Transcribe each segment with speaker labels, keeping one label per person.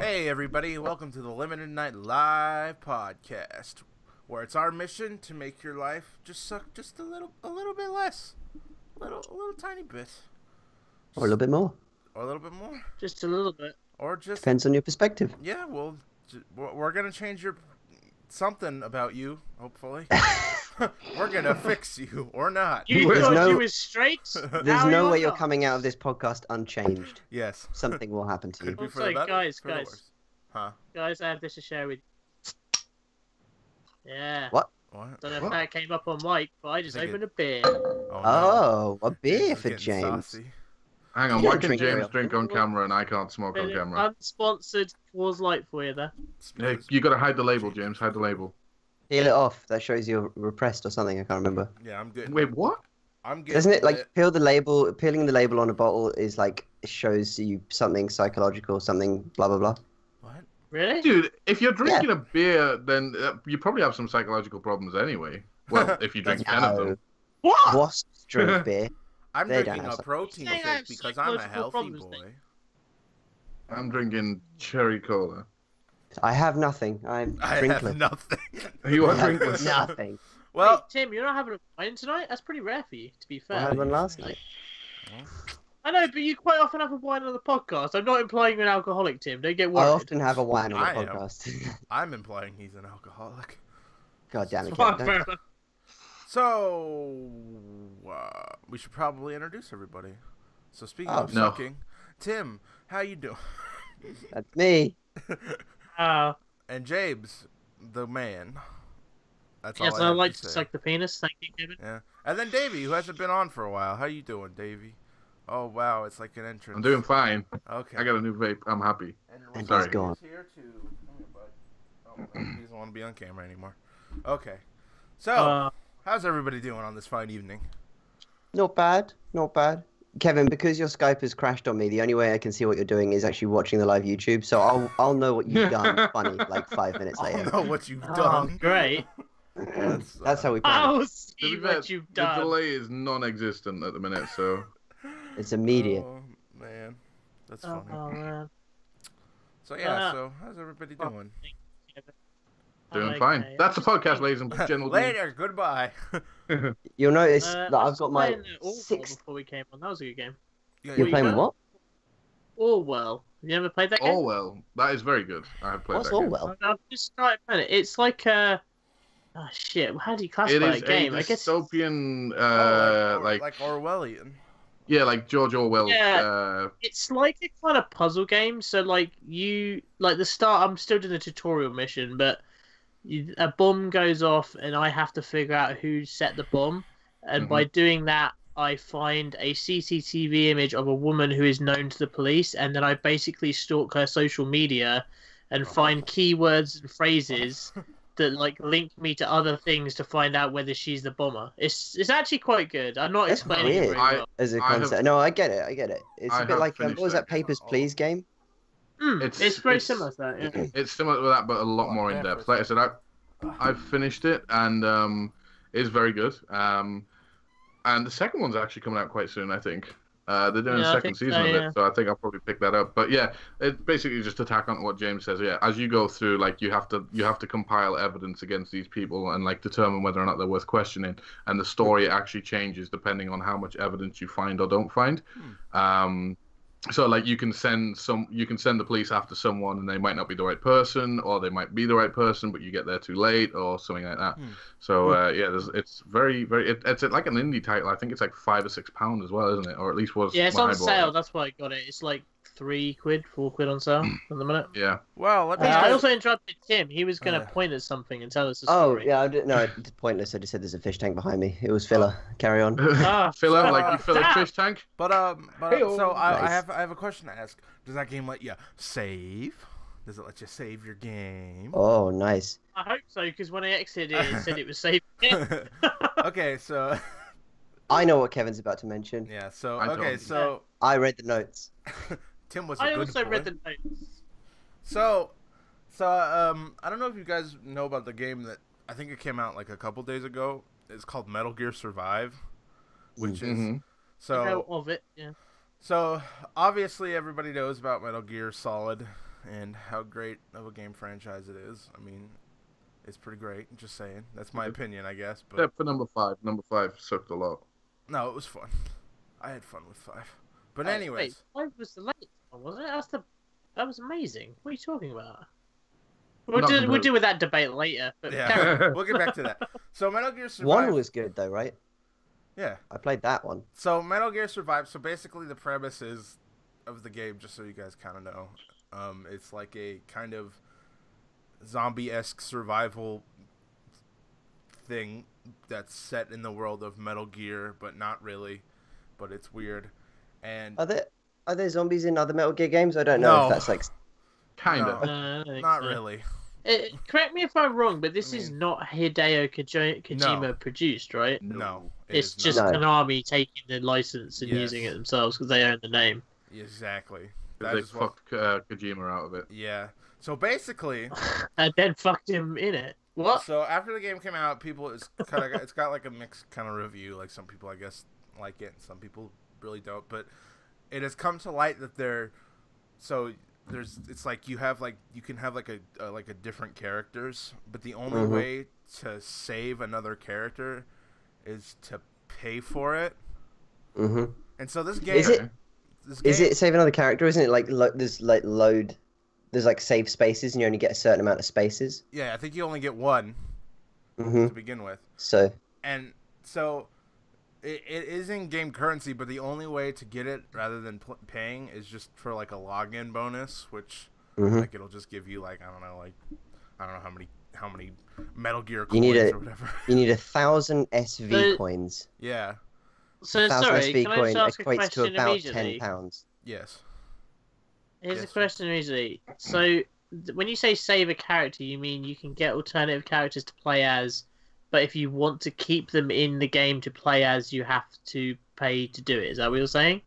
Speaker 1: Hey everybody, welcome to the Limited Night Live podcast, where it's our mission to make your life just suck just a little bit less, a little tiny bit,
Speaker 2: Or a little bit more.
Speaker 1: or a little bit more,
Speaker 3: Just a little bit.
Speaker 1: or just
Speaker 2: Depends on your perspective.
Speaker 1: yeah. Well, we're gonna change something about you, hopefully. We're gonna fix you or not.
Speaker 3: You
Speaker 2: There's
Speaker 3: thought
Speaker 2: no-
Speaker 3: you was straight?
Speaker 2: There's
Speaker 3: Now
Speaker 2: no way you're
Speaker 3: not.
Speaker 2: coming out of this podcast unchanged.
Speaker 1: Yes.
Speaker 2: Something will happen to you.
Speaker 1: Could be for
Speaker 3: Also,
Speaker 1: the better,
Speaker 3: guys,
Speaker 1: for the
Speaker 3: guys.
Speaker 1: worse. Huh?
Speaker 3: Guys, I have this to share with you. Yeah.
Speaker 2: What?
Speaker 1: What?
Speaker 3: Don't know if
Speaker 4: What?
Speaker 3: that came up on mic, but I just
Speaker 1: Think
Speaker 3: opened a beer.
Speaker 1: Oh, no.
Speaker 2: Oh, a beer
Speaker 1: James is
Speaker 2: for
Speaker 1: getting
Speaker 2: James.
Speaker 1: saucy.
Speaker 4: Hang on,
Speaker 2: You
Speaker 4: why
Speaker 2: don't
Speaker 4: can
Speaker 2: drink
Speaker 4: James
Speaker 2: real.
Speaker 4: drink on camera and I can't smoke on
Speaker 3: Bit of
Speaker 4: camera?
Speaker 3: unsponsored Wars Light for you there.
Speaker 4: Yeah, you gotta hide the label, James. Hide the label.
Speaker 2: Peel it off. That shows you're repressed or something. I can't remember.
Speaker 1: Yeah, I'm good.
Speaker 4: Wait, what?
Speaker 1: I'm good.
Speaker 2: Doesn't it like peeling the label on a bottle is like it shows you something psychological, something blah blah blah.
Speaker 1: What?
Speaker 3: Really?
Speaker 4: Dude, if you're drinking a beer, then you probably have some psychological problems anyway. Well, if you drink 10 of them.
Speaker 3: What?
Speaker 2: Wasps drink beer.
Speaker 1: I'm
Speaker 2: They
Speaker 1: drinking
Speaker 2: don't have
Speaker 1: a protein
Speaker 3: Saying I have
Speaker 1: shake because I'm a
Speaker 3: psychological
Speaker 1: healthy
Speaker 3: problems,
Speaker 1: boy.
Speaker 4: I'm drinking cherry cola.
Speaker 2: I have nothing. I'm
Speaker 1: I
Speaker 2: drinkless.
Speaker 1: have nothing.
Speaker 4: You
Speaker 2: I
Speaker 4: are
Speaker 2: have
Speaker 4: drinkless.
Speaker 2: nothing.
Speaker 1: Well,
Speaker 3: Hey, Tim, you're not having a wine tonight? That's pretty rare for you, to be
Speaker 2: I
Speaker 3: fair.
Speaker 2: had one last night.
Speaker 3: I know, but you quite often have a wine on the podcast. I'm not implying you're an alcoholic, Tim. Don't get
Speaker 2: I
Speaker 3: worried.
Speaker 2: often have a wine on
Speaker 1: I
Speaker 2: the
Speaker 1: am.
Speaker 2: podcast.
Speaker 1: I'm implying he's an alcoholic.
Speaker 2: God damn it,
Speaker 3: Fine,
Speaker 2: Kevin.
Speaker 3: fair
Speaker 2: don't-
Speaker 3: enough.
Speaker 1: So, we should probably introduce everybody. So speaking
Speaker 2: Oh,
Speaker 1: of
Speaker 4: no.
Speaker 1: sucking, Tim, how you doing?
Speaker 2: That's me.
Speaker 1: And James, the man. That's
Speaker 3: Yes,
Speaker 1: all I
Speaker 3: I
Speaker 1: have
Speaker 3: like
Speaker 1: to
Speaker 3: to
Speaker 1: say.
Speaker 3: suck the penis. Thank you, Kevin.
Speaker 1: Yeah. And then Davey, who hasn't been on for a while. How you doing, Davey? Oh wow, it's like an entrance.
Speaker 4: I'm doing fine.
Speaker 1: Okay.
Speaker 4: I got a new vape. I'm happy.
Speaker 2: And
Speaker 4: Sorry.
Speaker 2: he's gone.
Speaker 1: Here to... Come here, bud. Oh, he doesn't want to be on camera anymore. Okay. So, how's everybody doing on this fine evening?
Speaker 2: Not bad, not bad. Kevin, because your Skype has crashed on me, the only way I can see what you're doing is actually watching the live YouTube. So I'll know what you've done funny like 5 minutes
Speaker 1: I
Speaker 2: later.
Speaker 1: don't know what you've
Speaker 3: Oh,
Speaker 1: done.
Speaker 3: great.
Speaker 2: That's how we play.
Speaker 3: I'll
Speaker 4: To
Speaker 3: see
Speaker 4: be fair,
Speaker 3: what you've
Speaker 4: the
Speaker 3: done.
Speaker 4: delay is non-existent at the minute, so...
Speaker 2: It's immediate.
Speaker 1: Oh, man. That's
Speaker 3: Oh,
Speaker 1: funny.
Speaker 3: man.
Speaker 1: So, yeah,
Speaker 3: Uh,
Speaker 1: so how's everybody
Speaker 3: oh.
Speaker 1: doing?
Speaker 4: Doing
Speaker 3: Okay.
Speaker 4: fine. That's the podcast, ladies and gentlemen.
Speaker 1: Later, goodbye.
Speaker 2: You'll notice
Speaker 3: I
Speaker 2: that I've
Speaker 3: was
Speaker 2: got my
Speaker 3: playing Orwell
Speaker 2: sixth.
Speaker 3: before we came on. That was a good game.
Speaker 2: You're
Speaker 3: you
Speaker 2: playing
Speaker 3: got?
Speaker 2: what?
Speaker 3: Orwell. Have you ever played that game?
Speaker 4: Orwell. That is very good. I have played
Speaker 2: What's
Speaker 4: that game.
Speaker 2: Orwell?
Speaker 3: I've just started playing it. It's like a... Oh, shit. How do you classify
Speaker 4: It is
Speaker 3: a game?
Speaker 4: a
Speaker 3: I guess...
Speaker 4: dystopian,
Speaker 1: like Orwellian.
Speaker 4: yeah, like George Orwell.
Speaker 3: Yeah. It's like a kind of puzzle game. So, like, the start... I'm still doing the tutorial mission, but a bomb goes off and I have to figure out who set the bomb. And by doing that, I find a CCTV image of a woman who is known to the police, and then I basically stalk her social media and find keywords and phrases that like link me to other things to find out whether she's the bomber. It's actually quite good. I'm not
Speaker 2: That's
Speaker 3: explaining it
Speaker 2: weird.
Speaker 3: very well.
Speaker 2: As a
Speaker 4: I have-
Speaker 2: concept. No, I get it. It's
Speaker 4: I
Speaker 2: a bit
Speaker 4: have
Speaker 2: like what
Speaker 4: finished
Speaker 2: was that
Speaker 4: that game.
Speaker 2: Papers, Please game?
Speaker 3: It's very similar to that. Yeah.
Speaker 4: It's similar to that, but a lot more in depth. Like I said, I've finished it, and it's very good. And the second one's actually coming out quite soon, I think. They're doing
Speaker 3: Yeah,
Speaker 4: a
Speaker 3: I
Speaker 4: second
Speaker 3: think
Speaker 4: season
Speaker 3: so,
Speaker 4: of
Speaker 3: yeah.
Speaker 4: it, so I think I'll probably pick that up. But yeah, it's basically just attack on what James says. Yeah, as you go through, like you have to compile evidence against these people and like determine whether or not they're worth questioning. And the story actually changes depending on how much evidence you find or don't find. So like you can send the police after someone and they might not be the right person, or they might be the right person but you get there too late or something like that. So yeah, it's it's like an indie title. I think it's like £5 or £6 as well, isn't it? Or at least was.
Speaker 3: Yeah, it's
Speaker 4: when
Speaker 3: on
Speaker 4: I bought
Speaker 3: sale.
Speaker 4: it.
Speaker 3: That's why I got it. It's like £4 on sale at the minute.
Speaker 4: Yeah.
Speaker 1: Well, let me
Speaker 3: I also interrupted Tim. He was going to
Speaker 1: Uh.
Speaker 3: point at something and tell us a
Speaker 2: Oh,
Speaker 3: story.
Speaker 2: yeah, it's pointless. I just said there's a fish tank behind me. It was filler. Carry on.
Speaker 3: Ah,
Speaker 4: Fill up
Speaker 1: so,
Speaker 4: like you fill a
Speaker 3: damn.
Speaker 4: fish tank.
Speaker 1: But
Speaker 4: Hey-o.
Speaker 1: so I
Speaker 2: Nice.
Speaker 1: have a question to ask. Does that game let you save? Does it let you save your game?
Speaker 2: Oh, nice.
Speaker 3: I hope so, because when I exited it said it was safe.
Speaker 1: Okay, so
Speaker 2: I know what Kevin's about to mention.
Speaker 1: yeah, so
Speaker 4: I
Speaker 1: okay,
Speaker 4: don't.
Speaker 1: so
Speaker 2: I read the notes.
Speaker 1: Tim was a
Speaker 3: I
Speaker 1: good
Speaker 3: also
Speaker 1: boy.
Speaker 3: read the notes.
Speaker 1: So I don't know if you guys know about the game that I think it came out like a couple days ago. It's called Metal Gear Survive, which is
Speaker 4: Mhm.
Speaker 1: so
Speaker 3: I know of it, yeah.
Speaker 1: So, obviously, everybody knows about Metal Gear Solid and how great of a game franchise it is. I mean, it's pretty great. Just saying. That's my opinion, I guess. But
Speaker 4: Except for number 5. Number 5 sucked a lot.
Speaker 1: no, it was fun. I had fun with 5. But
Speaker 3: Wait,
Speaker 1: anyways,
Speaker 3: 5 was the latest one, wasn't it? That was amazing. What are you talking about?
Speaker 4: Not
Speaker 3: We'll deal with that debate later. But
Speaker 1: yeah, we'll get back to that. So Metal Gear Survive.
Speaker 2: 1 was good though, right?
Speaker 1: Yeah.
Speaker 2: I played that one.
Speaker 1: So Metal Gear Survive. So basically, the premise of the game, just so you guys kind of know, it's like a kind of zombie-esque survival thing that's set in the world of Metal Gear, but not really. But it's weird. And
Speaker 2: Are there zombies in other Metal Gear games? I don't know if that's like.
Speaker 4: Kinda.
Speaker 1: No.
Speaker 3: I don't think
Speaker 1: Not
Speaker 3: so.
Speaker 1: really.
Speaker 3: Correct me if I'm wrong, but this
Speaker 1: I
Speaker 3: is
Speaker 1: mean-
Speaker 3: not Hideo Kojima
Speaker 1: No.
Speaker 3: produced, right?
Speaker 1: No.
Speaker 3: It's
Speaker 1: is not.
Speaker 3: just
Speaker 2: No.
Speaker 3: Konami taking the license and
Speaker 1: Yes.
Speaker 3: using it themselves because they own the name.
Speaker 1: Exactly.
Speaker 4: They
Speaker 1: That is what.
Speaker 4: fucked Kojima out of it.
Speaker 1: Yeah. So basically,
Speaker 3: And then fucked him in it. What?
Speaker 1: so after the game came out, it's got like a mixed kind of review. Like some people, I guess, like it, and some people really don't. But it has come to light that it's like you can have like a different characters, but the only way to save another character is to pay for it.
Speaker 2: Mm-hmm.
Speaker 1: And so this game
Speaker 2: Is it save another character? Isn't it like there's like there's like save spaces and you only get a certain amount of spaces?
Speaker 1: Yeah, I think you only get one
Speaker 2: Mm-hmm.
Speaker 1: to begin with.
Speaker 2: So.
Speaker 1: And so it is in-game currency, but the only way to get it rather than paying is just for like a login bonus, which
Speaker 2: Mhm.
Speaker 1: like it'll just give you like I don't know how many Metal Gear
Speaker 2: You
Speaker 1: coins
Speaker 2: need
Speaker 1: or whatever.
Speaker 2: You need 1,000 SV
Speaker 3: The-
Speaker 2: coins.
Speaker 1: Yeah.
Speaker 3: So
Speaker 2: 1,000
Speaker 3: sorry,
Speaker 2: SV
Speaker 3: can I
Speaker 2: coin
Speaker 3: just ask a
Speaker 2: equates to
Speaker 3: question
Speaker 2: about
Speaker 3: immediately?
Speaker 2: £10.
Speaker 1: Yes.
Speaker 3: Here's a
Speaker 1: Yes.
Speaker 3: question immediately. So when you say save a character, you mean you can get alternative characters to play as, but if you want to keep them in the game to play as, you have to pay to do it. Is that what you're saying?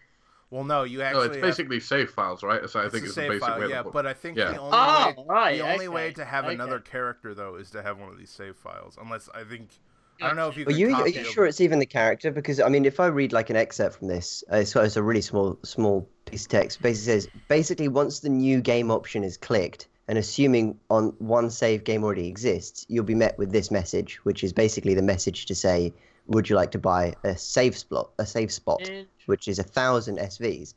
Speaker 1: Well, no, you
Speaker 4: No,
Speaker 1: actually
Speaker 4: it's basically save files, right? So I think
Speaker 1: a
Speaker 4: it's the
Speaker 1: save
Speaker 4: basic
Speaker 1: file,
Speaker 4: way.
Speaker 1: yeah. But I think
Speaker 4: Yeah.
Speaker 1: the only way
Speaker 3: Okay.
Speaker 1: to have
Speaker 3: Okay.
Speaker 1: another character though is to have one of these save files. Unless I don't know if you.
Speaker 2: Are
Speaker 1: can
Speaker 2: you
Speaker 1: copy them.
Speaker 2: sure it's even the character? Because I mean, if I read like an excerpt from this, it's a really small piece of text. Basically says once the new game option is clicked, and assuming on one save game already exists, you'll be met with this message, which is basically the message to say, would you like to buy a save spot, which is 1,000 SVs,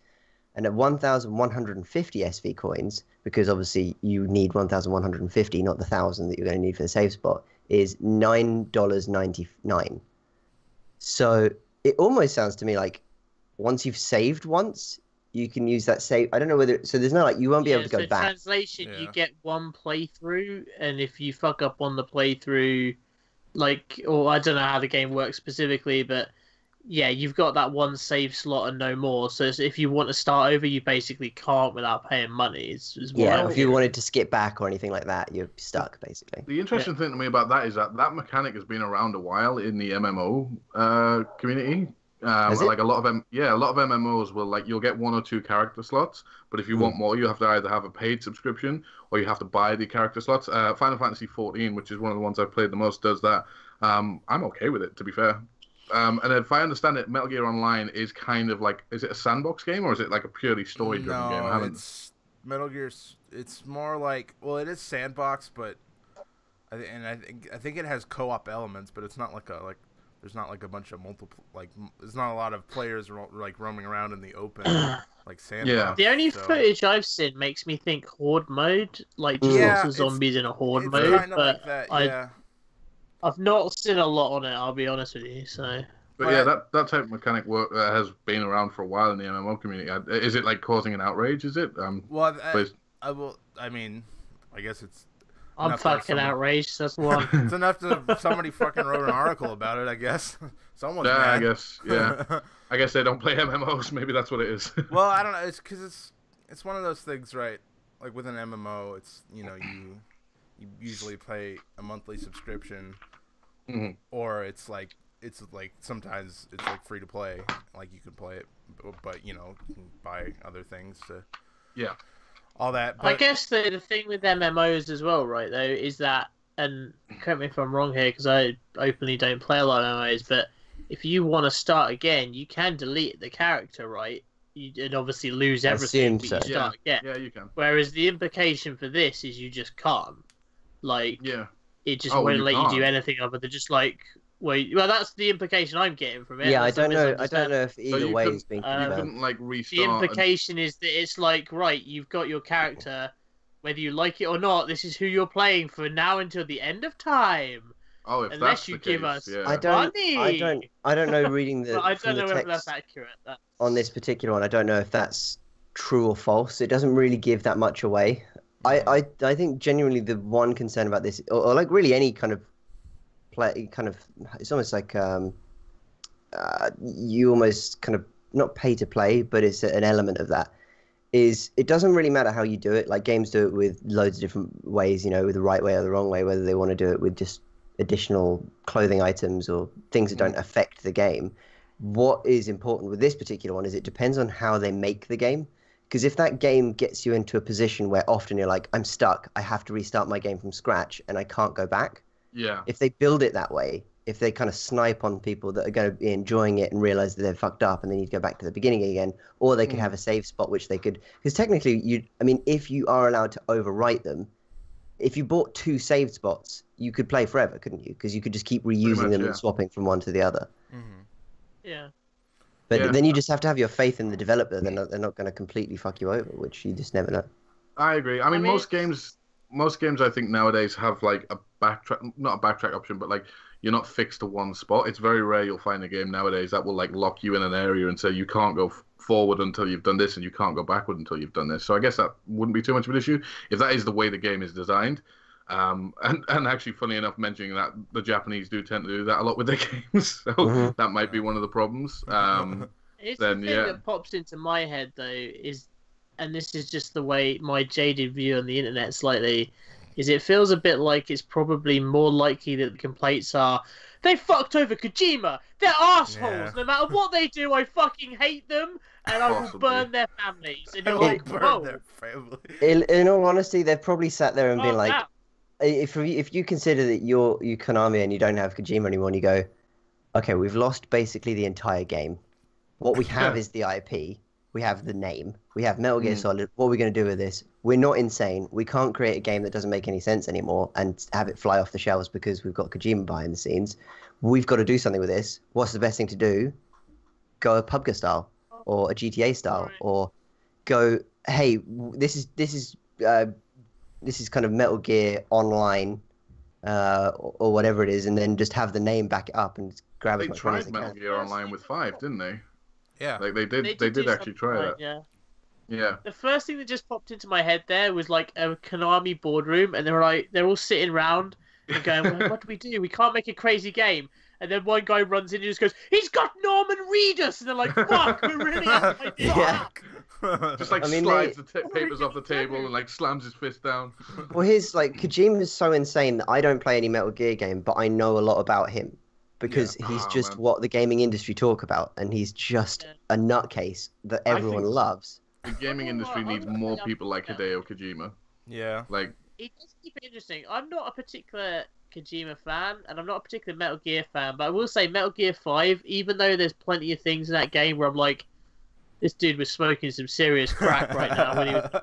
Speaker 2: and at 1,150 SV coins, because obviously you need 1,150, not the 1,000 that you're going to need for the save spot, is $9.99. So it almost sounds to me like once you've saved once, you can use that save. I don't know whether there's no you won't be able to go back.
Speaker 3: Translation, you
Speaker 1: Yeah.
Speaker 3: get one playthrough, and if you fuck up on the playthrough, or I don't know how the game works specifically, but yeah, you've got that one save slot and no more. So if you want to start over, you basically can't without paying money. Is what
Speaker 2: Yeah,
Speaker 3: I
Speaker 2: if you
Speaker 3: hear.
Speaker 2: wanted to skip back or anything like that, you're stuck basically.
Speaker 4: The interesting thing to me about that is that mechanic has been around a while in the MMO community.
Speaker 2: Has it?
Speaker 4: Like a lot of MMOs will you'll get 1 or 2 character slots, but if you want more, you have to either have a paid subscription or you have to buy the character slots. Final Fantasy 14, which is one of the ones I've played the most, does that. I'm okay with it, to be fair. And if I understand it, Metal Gear Online is kind of is it a sandbox game or is it like a purely story-driven game? I haven't.
Speaker 1: It's Metal Gear. It's more like it is sandbox, but I think it has co-op elements, but it's not there's not a bunch of multiple there's not a lot of players roaming around in the open sandbox.
Speaker 4: Yeah.
Speaker 3: The only
Speaker 1: so-
Speaker 3: footage I've seen makes me think horde mode, just
Speaker 1: Yeah,
Speaker 3: lots of zombies in a horde
Speaker 1: It's
Speaker 3: mode.
Speaker 1: kind of
Speaker 3: But
Speaker 1: like that,
Speaker 3: I-
Speaker 1: yeah.
Speaker 3: I've not seen a lot on it. I'll be honest with you. So
Speaker 4: But yeah, that type of mechanic has been around for a while in the MMO community. Is it causing an outrage? Is it?
Speaker 1: Well,
Speaker 4: please.
Speaker 1: I mean, I guess it's
Speaker 3: I'm
Speaker 1: enough that
Speaker 3: fucking outraged. That's one.
Speaker 1: it's enough to somebody fucking wrote an article about it. I guess someone's
Speaker 4: Yeah,
Speaker 1: mad.
Speaker 4: I guess. Yeah, I guess they don't play MMOs. Maybe that's what it is.
Speaker 1: Well, I don't know. It's because it's one of those things, right? Like with an MMO, it's you usually pay a monthly subscription,
Speaker 4: Mhm.
Speaker 1: or it's sometimes it's free to play. Like you can play it, but you can buy other things to
Speaker 4: Yeah.
Speaker 1: all that.
Speaker 3: I
Speaker 1: But,
Speaker 3: guess the thing with MMOs as well, right, though, is that, and correct me if I'm wrong here, because I openly don't play a lot of MMOs, but if you want to start again, you can delete the character, right? you'd obviously lose
Speaker 2: I
Speaker 3: everything,
Speaker 2: assume
Speaker 3: but
Speaker 2: so.
Speaker 3: you start again.
Speaker 4: Yeah, you can.
Speaker 3: Whereas the implication for this is you just can't. Like,
Speaker 4: Yeah.
Speaker 3: it just
Speaker 4: Oh,
Speaker 3: won't
Speaker 4: you
Speaker 3: let you do
Speaker 4: can't.
Speaker 3: anything other than just like wait. Well, that's the implication I'm getting from it.
Speaker 2: Yeah, I
Speaker 3: unless I'm
Speaker 2: don't know. I don't
Speaker 3: misunderstanding.
Speaker 2: know if
Speaker 4: So
Speaker 2: either
Speaker 4: you
Speaker 2: way
Speaker 4: couldn't,
Speaker 2: has been
Speaker 4: you
Speaker 2: confirmed.
Speaker 4: couldn't like
Speaker 3: The
Speaker 4: restart.
Speaker 3: implication is that it's like, right, you've got your character, whether you like it or not. This is who you're playing for now until the end of time,
Speaker 4: Oh, if
Speaker 3: unless
Speaker 4: that's
Speaker 3: you
Speaker 4: the
Speaker 3: give
Speaker 4: case,
Speaker 3: us
Speaker 4: yeah.
Speaker 2: I don't know reading
Speaker 3: But I
Speaker 2: from
Speaker 3: don't
Speaker 2: the
Speaker 3: know whether that's
Speaker 2: text
Speaker 3: accurate.
Speaker 2: on this particular one. I don't know if that's true or false. It doesn't really give that much away. I think genuinely the one concern about this, or like really any kind of play, kind of, it's almost like you almost kind of not pay to play, but it's an element of that. Is it doesn't really matter how you do it. Like games do it with loads of different ways, with the right way or the wrong way, whether they want to do it with just additional clothing items or things that don't affect the game. What is important with this particular one is it depends on how they make the game. Because if that game gets you into a position where often you're like, I'm stuck, I have to restart my game from scratch and I can't go back.
Speaker 4: Yeah.
Speaker 2: If they build it that way, if they kind of snipe on people that are going to be enjoying it and realize that they're fucked up and they need to go back to the beginning again, or they could have a save spot which they could, because technically if you are allowed to overwrite them, if you bought 2 saved spots, you could play forever, couldn't you? Because you could just keep reusing them and swapping from one to the other.
Speaker 3: Yeah.
Speaker 2: But then you just have to have your faith in the developer. They're not going to completely fuck you over, which you just never know.
Speaker 4: I agree. I mean, most games I think nowadays have like a backtrack, not a backtrack option, but like you're not fixed to one spot. It's very rare you'll find a game nowadays that will like lock you in an area and say you can't go forward until you've done this and you can't go backward until you've done this. So I guess that wouldn't be too much of an issue if that is the way the game is designed. And actually, funny enough, mentioning that the Japanese do tend to do that a lot with their games, so that might be one of the problems.
Speaker 3: It's
Speaker 4: Then,
Speaker 3: the thing that pops into my head though is, and this is just the way my jaded view on the internet slightly, is it feels a bit like it's probably more likely that the complaints are they fucked over Kojima, they're assholes. No matter what they do, I fucking hate them, and I will burn their families. And you're like, whoa.
Speaker 2: In all honesty, they've probably sat there and been like, if you consider that you're Konami and you don't have Kojima anymore, and you go, okay, we've lost basically the entire game. What we have is the IP. We have the name. We have Metal Gear Solid. What are we going to do with this? We're not insane. We can't create a game that doesn't make any sense anymore and have it fly off the shelves because we've got Kojima behind the scenes. We've got to do something with this. What's the best thing to do? Go a PUBG style or a GTA style, or go, hey, this is kind of Metal Gear Online, or whatever it is, and then just have the name back it up and grab as much money as they
Speaker 4: can. They tried Metal Gear Online with 5, didn't they?
Speaker 1: Yeah.
Speaker 4: Like they did actually try that. Yeah.
Speaker 3: The first thing that just popped into my head there was like a Konami boardroom, and they're all sitting around and going, well, what do we do? We can't make a crazy game. And then one guy runs in and just goes, he's got Norman Reedus! And they're like, fuck, we're really
Speaker 4: Just like slides the papers off the table and like slams his fist down.
Speaker 2: Well, Kojima is so insane that I don't play any Metal Gear game, but I know a lot about him. Because he's just what the gaming industry talk about, and he's just a nutcase that everyone loves.
Speaker 4: The gaming industry needs more people like Hideo Kojima.
Speaker 1: Yeah.
Speaker 4: Like,
Speaker 3: it does keep it interesting. I'm not a particular Kojima fan, and I'm not a particular Metal Gear fan, but I will say Metal Gear 5, even though there's plenty of things in that game where I'm like, this dude was smoking some serious crack right now when he was...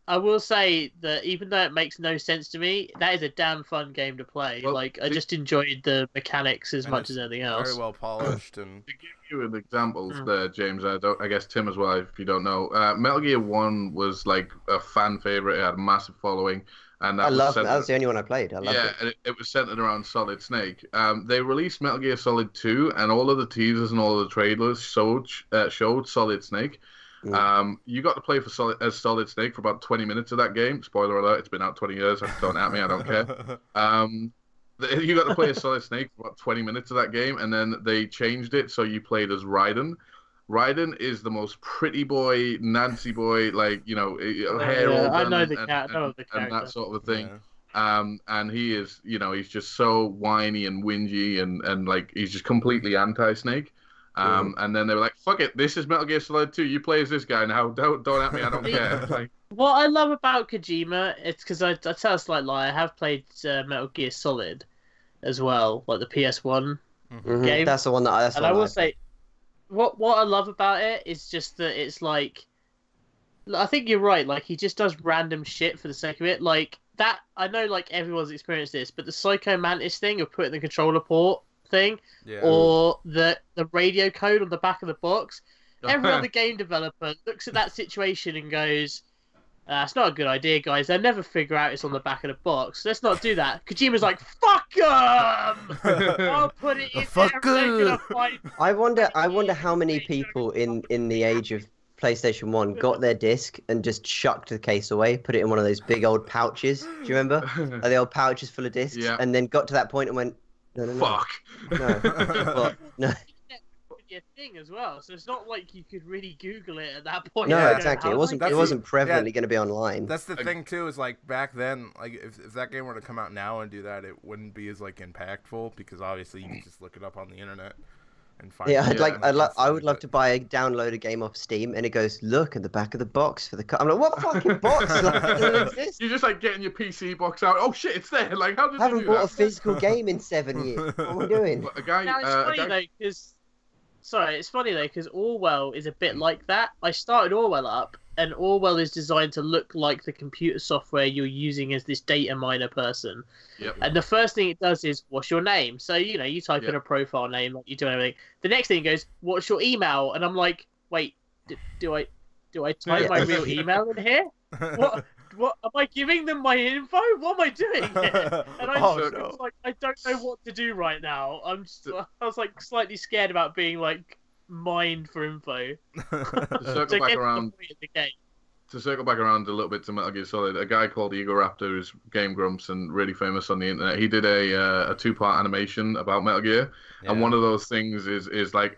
Speaker 3: I will say that even though it makes no sense to me, that is a damn fun game to play. Well, I just enjoyed the mechanics as much as anything else.
Speaker 1: Very well polished. And
Speaker 4: to give you an example there, James, I guess Tim as well, if you don't know, Metal Gear 1 was like a fan favorite. It had a massive following. And that
Speaker 2: that was the only one I played. I loved it.
Speaker 4: And it was centered around Solid Snake. They released Metal Gear Solid 2, and all of the teasers and all of the trailers showed Solid Snake. You got to play as Solid Snake for about 20 minutes of that game. Spoiler alert, it's been out 20 years. Don't at me, I don't care. You got to play as Solid Snake for about 20 minutes of that game, and then they changed it so you played as Raiden. Raiden is the most pretty boy, Nancy boy, like, hair all done
Speaker 3: I know the character.
Speaker 4: And that sort of a thing. Yeah. And he is, he's just so whiny and whingy and like, he's just completely anti-Snake. And then they were like, fuck it, this is Metal Gear Solid 2, you play as this guy now, don't at me, I don't care. Like,
Speaker 3: what I love about Kojima, it's because I tell a slight lie, I have played Metal Gear Solid as well, like the PS1 game.
Speaker 2: That's the one that I
Speaker 3: what I love about it is just that it's like, I think you're right. Like he just does random shit for the sake of it. Like that, I know like everyone's experienced this, but the Psycho Mantis thing of putting the controller port thing,
Speaker 1: Yeah.
Speaker 3: or the radio code on the back of the box. Every other game developer looks at that situation and goes, it's not a good idea, guys. They'll never figure out it's on the back of the box. Let's not do that. Kojima's like, fuck them! I'll put it in
Speaker 1: Fuck
Speaker 3: there. They're
Speaker 1: 'em.
Speaker 3: gonna fight.
Speaker 2: I wonder how many people in the age of PlayStation 1 got their disc and just chucked the case away, put it in one of those big old pouches. Do you remember? Like the old pouches full of discs,
Speaker 4: Yeah.
Speaker 2: and then got to that point and went, no.
Speaker 4: Fuck.
Speaker 2: No.
Speaker 3: A thing as well, so it's not like you could really Google it at that point.
Speaker 2: No,
Speaker 1: Yeah,
Speaker 2: exactly. It
Speaker 3: How
Speaker 2: wasn't.
Speaker 3: do I
Speaker 2: It
Speaker 3: do
Speaker 2: wasn't prevalently
Speaker 1: yeah.
Speaker 2: going to be online.
Speaker 1: That's the thing too. Is like back then, like if that game were to come out now and do that, it wouldn't be as like impactful because obviously you can just look it up on the internet and find.
Speaker 2: Yeah,
Speaker 1: it.
Speaker 2: I would love to download a game off Steam, and it goes, look at the back of the box for the. I'm like, what fucking box? Like, it doesn't exist.
Speaker 4: You're just like getting your PC box out. Oh shit, it's there. Like, how did
Speaker 2: I
Speaker 4: you
Speaker 2: haven't
Speaker 4: do
Speaker 2: bought a
Speaker 4: that?
Speaker 2: physical game in 7 years. What am I doing?
Speaker 4: A guy,
Speaker 3: Now, it's
Speaker 4: a
Speaker 3: funny
Speaker 4: guy
Speaker 3: though, because it's funny though because Orwell is a bit like that. I started Orwell up, and Orwell is designed to look like the computer software you're using as this data miner person.
Speaker 4: Yep.
Speaker 3: And the first thing it does is, what's your name? So you type in a profile name, like you do everything. The next thing it goes, what's your email? And I'm like, wait, do I type my real email in here? What am I giving them my info? What am I doing here? And I was like, I don't know what to do right now. I was like slightly scared about being like mined for info.
Speaker 4: to circle
Speaker 3: To
Speaker 4: back
Speaker 3: get to the
Speaker 4: around.
Speaker 3: point of the game.
Speaker 4: To circle back around a little bit to Metal Gear Solid, a guy called Ego Raptor, who's Game Grumps and really famous on the internet. He did a 2-part animation about Metal Gear, and one of those things is like.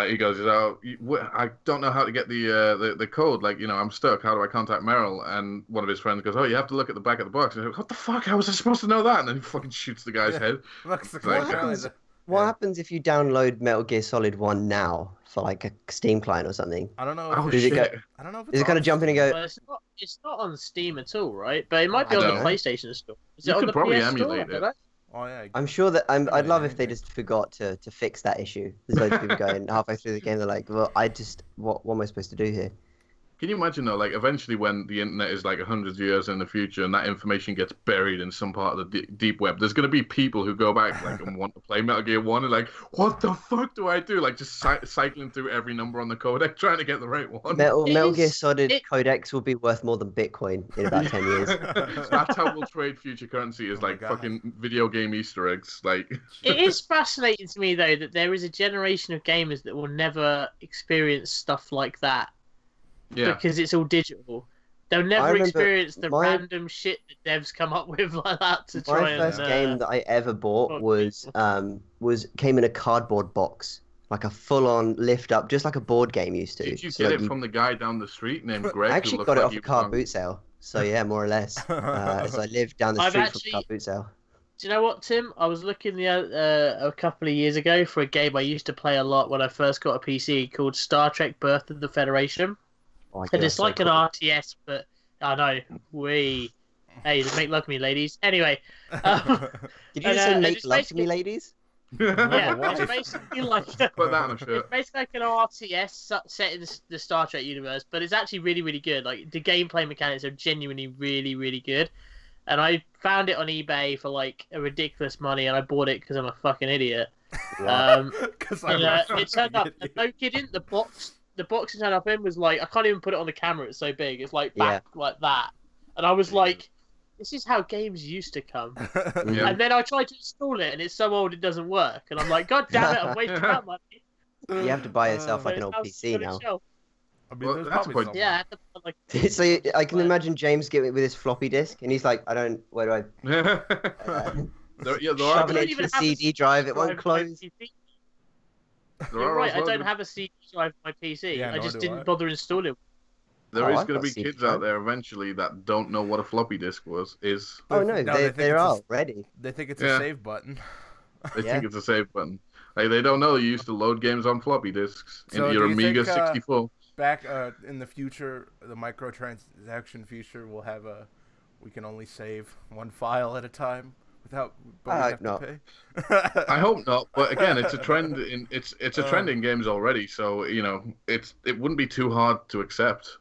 Speaker 4: He goes, I don't know how to get the code. Like, I'm stuck. How do I contact Meryl? And one of his friends goes, you have to look at the back of the box. And he's like, what the fuck? How was I supposed to know that? And then he fucking shoots the guy's head.
Speaker 2: What happens if you download Metal Gear Solid 1 now for like a Steam client or something?
Speaker 1: I don't know.
Speaker 4: Oh,
Speaker 2: Does it
Speaker 4: shit.
Speaker 2: go?
Speaker 1: I don't know. If
Speaker 2: Is it kind of jump in and go?
Speaker 3: Well, it's not on Steam at all, right? But it might be on the PlayStation Store. Is
Speaker 4: You
Speaker 3: it on
Speaker 4: could
Speaker 3: the
Speaker 4: probably
Speaker 3: PS
Speaker 4: emulate
Speaker 3: Store?
Speaker 4: it.
Speaker 3: I don't know.
Speaker 1: Oh yeah.
Speaker 2: I'm sure that I'd love if they
Speaker 1: anything.
Speaker 2: just forgot to fix that issue. There's loads of people going halfway through the game. They're like, well, what am I supposed to do here?
Speaker 4: Can you imagine though, like eventually when the internet is like hundreds of years in the future and that information gets buried in some part of the deep web, there's going to be people who go back like and want to play Metal Gear 1 and like, what the fuck do I do? Like just cycling through every number on the codec trying to get the right one.
Speaker 2: Metal Gear Solid codecs will be worth more than Bitcoin in about 10 years.
Speaker 4: That's how we'll trade future currency is like fucking video game Easter eggs. Like
Speaker 3: It is fascinating to me though that there is a generation of gamers that will never experience stuff like that.
Speaker 4: Yeah.
Speaker 3: Because it's all digital. They'll never
Speaker 2: remember
Speaker 3: experience the
Speaker 2: my-
Speaker 3: random shit that devs come up with like that to
Speaker 2: My
Speaker 3: try
Speaker 2: first
Speaker 3: and.
Speaker 2: game that I ever bought
Speaker 3: fuck
Speaker 2: was came in a cardboard box, like a full-on lift-up, just like a board game used to.
Speaker 4: Did you
Speaker 2: So,
Speaker 4: get
Speaker 2: like,
Speaker 4: it from the guy down the street named Greg?
Speaker 2: I
Speaker 4: who
Speaker 2: actually
Speaker 4: looked
Speaker 2: got it
Speaker 4: like
Speaker 2: off
Speaker 4: he
Speaker 2: a
Speaker 4: was
Speaker 2: car
Speaker 4: on-
Speaker 2: boot sale. So yeah, more or less. So I lived down the
Speaker 3: I've
Speaker 2: street
Speaker 3: actually-
Speaker 2: from a car boot sale.
Speaker 3: Do you know what, Tim? I was looking a couple of years ago for a game I used to play a lot when I first got a PC called Star Trek: Birth of the Federation.
Speaker 2: Oh, my
Speaker 3: And
Speaker 2: God,
Speaker 3: it's
Speaker 2: so
Speaker 3: like
Speaker 2: cool.
Speaker 3: an RTS, but I know hey, make love to me, ladies. Anyway,
Speaker 2: Did you
Speaker 3: and,
Speaker 2: just say
Speaker 3: and
Speaker 2: make
Speaker 3: it's
Speaker 2: love to me,
Speaker 3: basically-
Speaker 2: ladies?
Speaker 3: yeah,
Speaker 1: What?
Speaker 3: it's basically like
Speaker 4: Put that on a
Speaker 3: it's
Speaker 4: shirt.
Speaker 3: basically like an RTS set in the Star Trek universe, but it's actually really, really good. Like the gameplay mechanics are genuinely really, really good. And I found it on eBay for like a ridiculous money, and I bought it because I'm a fucking idiot.
Speaker 1: Because
Speaker 3: And, it turned up. And no kidding, the box it turned up in was like I can't even put it on the camera. It's so big. It's like back like that, and I was like, "This is how games used to come."
Speaker 4: Yeah.
Speaker 3: And then I tried to install it, and it's so old it doesn't work. And I'm like, "God damn it! I'm wasting that money."
Speaker 2: You have to buy yourself like an old
Speaker 3: But
Speaker 2: PC
Speaker 3: it's
Speaker 2: now.
Speaker 3: on the shelf.
Speaker 1: I mean,
Speaker 4: Well,
Speaker 1: there's
Speaker 4: that's
Speaker 1: probably
Speaker 4: quite-
Speaker 1: some-
Speaker 3: Yeah, I had to put, like,
Speaker 2: So I can imagine James getting it with his floppy disk, and he's like, where do I
Speaker 4: there are
Speaker 2: shove it
Speaker 3: don't
Speaker 2: into
Speaker 3: even
Speaker 2: the
Speaker 3: have a
Speaker 2: CD drive? It won't
Speaker 3: drive on my
Speaker 2: close.
Speaker 3: PC.
Speaker 4: there
Speaker 3: You're
Speaker 4: are
Speaker 3: right. I
Speaker 4: also-
Speaker 3: don't have a CD drive on my PC.
Speaker 1: Yeah,
Speaker 3: I
Speaker 1: nor
Speaker 3: just
Speaker 1: do
Speaker 3: didn't
Speaker 1: I.
Speaker 3: bother installing.
Speaker 4: There
Speaker 2: Oh,
Speaker 4: is
Speaker 2: I've
Speaker 4: going
Speaker 2: got
Speaker 4: to be
Speaker 2: CD
Speaker 4: kids
Speaker 2: drive.
Speaker 4: out there eventually that don't know what a floppy disk is.
Speaker 2: Oh no,
Speaker 1: No, they think
Speaker 2: they're
Speaker 1: it's a-
Speaker 2: all ready.
Speaker 1: They think it's
Speaker 4: Yeah.
Speaker 1: a save button.
Speaker 4: They
Speaker 2: Yeah.
Speaker 4: think it's a save button. Like they don't know you used to load games on floppy disks
Speaker 1: So
Speaker 4: into
Speaker 1: do
Speaker 4: your
Speaker 1: you
Speaker 4: Amiga
Speaker 1: think,
Speaker 4: 64.
Speaker 1: Back in the future, the microtransaction future will have we can only save one file at a time without
Speaker 2: I
Speaker 1: Bodhi
Speaker 2: hope
Speaker 1: have to
Speaker 2: not.
Speaker 1: pay?
Speaker 4: I hope not, but again, it's a trend in it's a trend in games already. So it wouldn't be too hard to accept.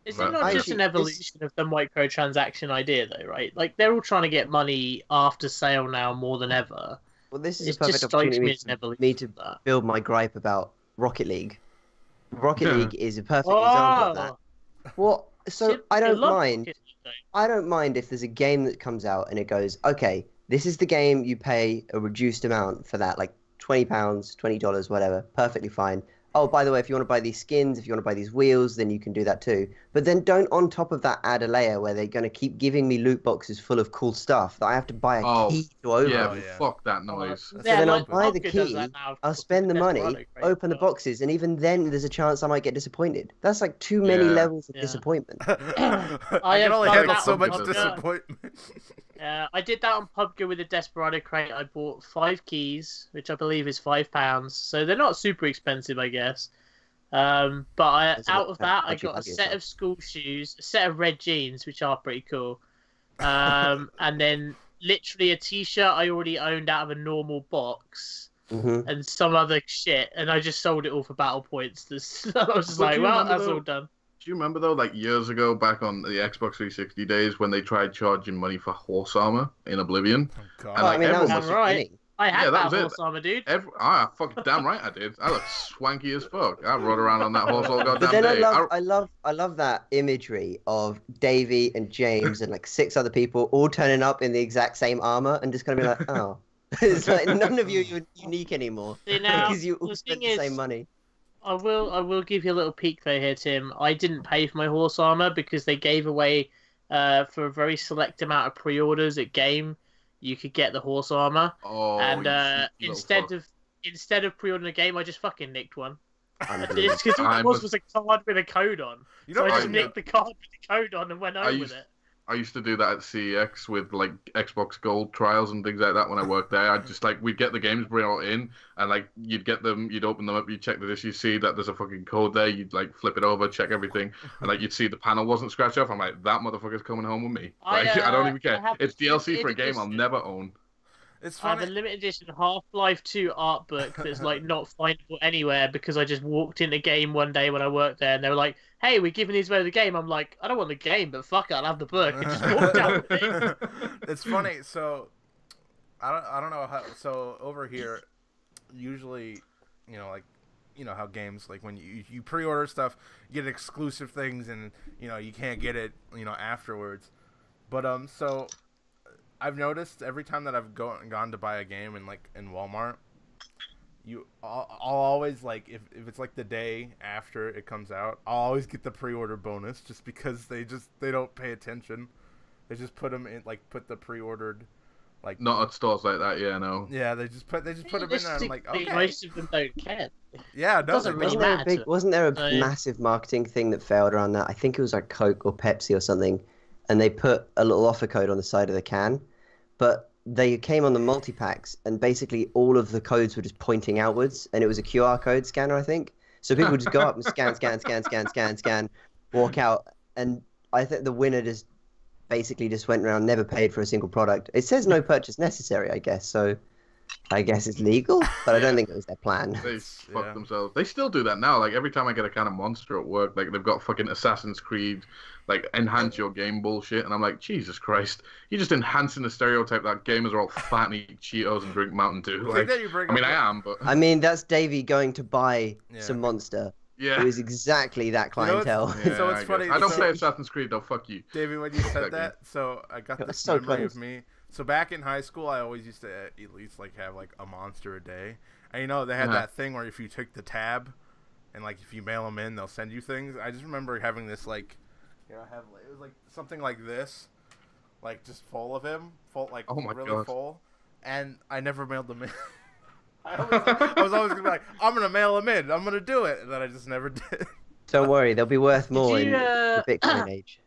Speaker 3: Is
Speaker 4: But,
Speaker 3: it not
Speaker 4: yeah.
Speaker 3: just an evolution of the microtransaction idea, though, right? Like, they're all trying to get money after sale now more than ever.
Speaker 2: Well, this is a
Speaker 3: It
Speaker 2: perfect
Speaker 3: just strikes me
Speaker 2: opportunity
Speaker 3: as an
Speaker 2: for
Speaker 3: evolution
Speaker 2: me to
Speaker 3: of that.
Speaker 2: build my gripe about Rocket League. Rocket
Speaker 4: Yeah.
Speaker 2: League is a perfect example of that. Well, so
Speaker 3: See,
Speaker 2: I don't
Speaker 3: love
Speaker 2: mind.
Speaker 3: Rocket League, though.
Speaker 2: I don't mind if there's a game that comes out and it goes, okay, this is the game, you pay a reduced amount for that, like £20, $20, whatever, perfectly fine. Oh, by the way, if you want to buy these skins, if you want to buy these wheels, then you can do that too. But then don't on top of that add a layer where they're going to keep giving me loot boxes full of cool stuff that I have to buy a key to open.
Speaker 4: Yeah,
Speaker 1: Oh, yeah.
Speaker 4: fuck that noise.
Speaker 2: So then I'll buy the
Speaker 3: Pogba does
Speaker 2: key,
Speaker 3: that now,
Speaker 2: I'll spend the money, open the boxes, and even then there's a chance I might get disappointed. That's like too many
Speaker 4: Yeah.
Speaker 2: levels of
Speaker 3: Yeah.
Speaker 2: disappointment.
Speaker 1: I
Speaker 3: I
Speaker 1: can
Speaker 3: have
Speaker 1: only
Speaker 3: done
Speaker 1: handle
Speaker 3: that
Speaker 1: so
Speaker 3: on
Speaker 1: much
Speaker 3: PUBG.
Speaker 1: disappointment.
Speaker 3: I did that on PUBG with a Desperado crate. I bought 5 keys, which I believe is £5. So they're not super expensive, I guess. But
Speaker 2: That's a
Speaker 3: out
Speaker 2: lot
Speaker 3: of
Speaker 2: of
Speaker 3: that, I
Speaker 2: budget
Speaker 3: got a
Speaker 2: value
Speaker 3: set
Speaker 2: stuff.
Speaker 3: of school shoes, a set of red jeans, which are pretty cool, and then literally a T-shirt I already owned out of a normal box, and some other shit, and I just sold it all for battle points. I was just
Speaker 4: But
Speaker 3: like,
Speaker 4: do you
Speaker 3: well,
Speaker 4: remember
Speaker 3: that's
Speaker 4: though-
Speaker 3: all done.
Speaker 4: Do you remember though, like years ago, back on the Xbox 360 days, when they tried charging money for horse armor in Oblivion?
Speaker 1: Oh, God.
Speaker 4: And,
Speaker 2: Well,
Speaker 4: like,
Speaker 2: I mean, that was
Speaker 4: everyone
Speaker 2: the
Speaker 4: was-
Speaker 3: Right.
Speaker 2: beginning.
Speaker 3: I had
Speaker 4: Yeah, that
Speaker 3: that
Speaker 4: was it.
Speaker 3: horse armor, dude.
Speaker 4: Fucking damn right I did. I look swanky as fuck. I rode around on that horse all
Speaker 2: But
Speaker 4: goddamn
Speaker 2: then
Speaker 4: day.
Speaker 2: I love that imagery of Davey and James and like 6 other people all turning up in the exact same armor and just gonna be like, oh, it's like none of you are unique anymore
Speaker 3: See, now,
Speaker 2: because you all
Speaker 3: the
Speaker 2: spent
Speaker 3: thing
Speaker 2: the same
Speaker 3: is,
Speaker 2: money.
Speaker 3: I will give you a little peek though here, Tim. I didn't pay for my horse armor because they gave away for a very select amount of pre-orders at Game, you could get the horse armor.
Speaker 4: Oh,
Speaker 3: And
Speaker 4: you little fuck.
Speaker 3: instead of pre-ordering a game, I just fucking nicked one.
Speaker 2: Unbelievable.
Speaker 3: It's because all
Speaker 4: I
Speaker 3: it
Speaker 4: must-
Speaker 3: was a card with a code on.
Speaker 1: You
Speaker 3: So
Speaker 1: know,
Speaker 3: I
Speaker 1: what
Speaker 3: just nicked the card with the code on and went home with it.
Speaker 4: I used to do that at CEX with like Xbox Gold trials and things like that when I worked there. I'd just like, we'd get the games brought in and like you'd get them, you'd open them up, you'd check the disc, you see that there's a fucking code there, you'd like flip it over, check everything, and like you'd see the panel wasn't scratched off. I'm like, that motherfucker's coming home with me. Like, I don't even care. It's DLC for a game I'll never own.
Speaker 1: it's
Speaker 3: I have
Speaker 1: funny.
Speaker 3: a limited edition Half-Life 2 art book that's like not findable anywhere because I just walked in the game one day when I worked there and they were like, hey, we're giving these away the game. I'm like, I don't want the game, but fuck it, I'll have the book. And just walked out with it.
Speaker 1: It's funny. So I don't know how. So over here, usually, how games like when you pre-order stuff, you get exclusive things, and you can't get it afterwards. But so I've noticed every time that I've gone to buy a game in Walmart, I'll always like if it's like the day after it comes out, I'll always get the pre-order bonus just because they don't pay attention. They just put them in put the pre-ordered
Speaker 4: Not at stores like that, yeah, no.
Speaker 1: Yeah, they just put them in there. And I'm like, okay.
Speaker 3: Most of them don't care.
Speaker 1: Yeah, no,
Speaker 3: doesn't
Speaker 1: they
Speaker 3: really
Speaker 1: don't.
Speaker 3: matter.
Speaker 2: Wasn't there a
Speaker 3: So-
Speaker 2: massive marketing thing that failed around that? I think it was like Coke or Pepsi or something, and they put a little offer code on the side of the can, but they came on the multi-packs, and basically all of the codes were just pointing outwards, and it was a QR code scanner, I think. So people would just go up and scan, walk out, and I think the winner just basically just went around, never paid for a single product. It says no purchase necessary, I guess, so I guess it's legal, but I don't think it was their plan.
Speaker 4: They fuck themselves. They still do that now. Like every time I get a kind of monster at work, like they've got fucking Assassin's Creed, like enhance your game bullshit, and I'm like, Jesus Christ, you're just enhancing the stereotype that gamers are all fat and eat Cheetos and drink Mountain Dew. Like, I mean, I am, but
Speaker 2: I mean, that's Davey going to buy some monster.
Speaker 4: yeah.
Speaker 2: It was exactly that clientele.
Speaker 4: Yeah,
Speaker 1: So it's funny.
Speaker 4: I don't
Speaker 1: so-
Speaker 4: play Assassin's Creed though. Fuck you.
Speaker 1: David, when you said that, so I got
Speaker 2: That's
Speaker 1: this
Speaker 2: so
Speaker 1: memory
Speaker 2: close.
Speaker 1: of me. So back in high school, I always used to at least have a monster a day. And they had that thing where if you took the tab, and if you mail them in, they'll send you things. I just remember having this it was something like this, just full of him,
Speaker 4: Oh my
Speaker 1: really
Speaker 4: God.
Speaker 1: full, and I never mailed them in. I was always gonna be like, I'm gonna mail them in, I'm gonna do it, and then I just never did.
Speaker 2: Don't worry, they'll be worth more in
Speaker 3: you,
Speaker 2: the Bitcoin age.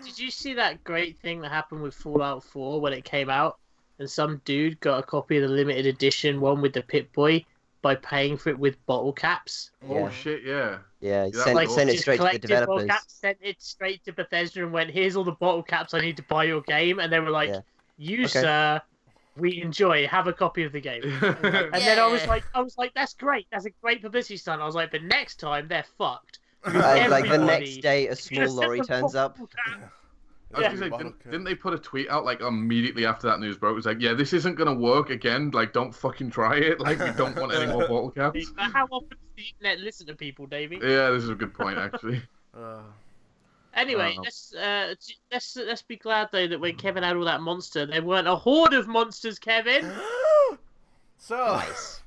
Speaker 3: Did you see that great thing that happened with Fallout 4 when it came out? And some dude got a copy of the limited edition one with the Pip-Boy by paying for it with bottle caps.
Speaker 4: Oh
Speaker 2: Yeah.
Speaker 4: shit, yeah.
Speaker 2: Yeah,
Speaker 4: Yeah,
Speaker 2: send it
Speaker 3: just
Speaker 2: straight to the
Speaker 3: collected bottle
Speaker 2: developers.
Speaker 3: caps, sent it straight to Bethesda and went, here's all the bottle caps I need to buy your game. And they were like,
Speaker 2: Yeah.
Speaker 3: You,
Speaker 2: Okay.
Speaker 3: sir, we enjoy. Have a copy of the game. And then I was like, that's great. That's a great publicity stunt. I was like, but next time they're fucked.
Speaker 2: Like the
Speaker 3: Everybody-
Speaker 2: next day, a small lorry turns up.
Speaker 4: I was gonna say, didn't they put a tweet out like immediately after that news broke? It was like, yeah, this isn't gonna work again. Like, don't fucking try it. Like, we don't want any more bottle caps.
Speaker 3: But how often does the internet listen to people, Davey?
Speaker 4: Yeah, this is a good point actually.
Speaker 3: Anyway, let's be glad though that when Kevin had all that monster, there weren't a horde of monsters, Kevin.
Speaker 1: So
Speaker 2: Nice.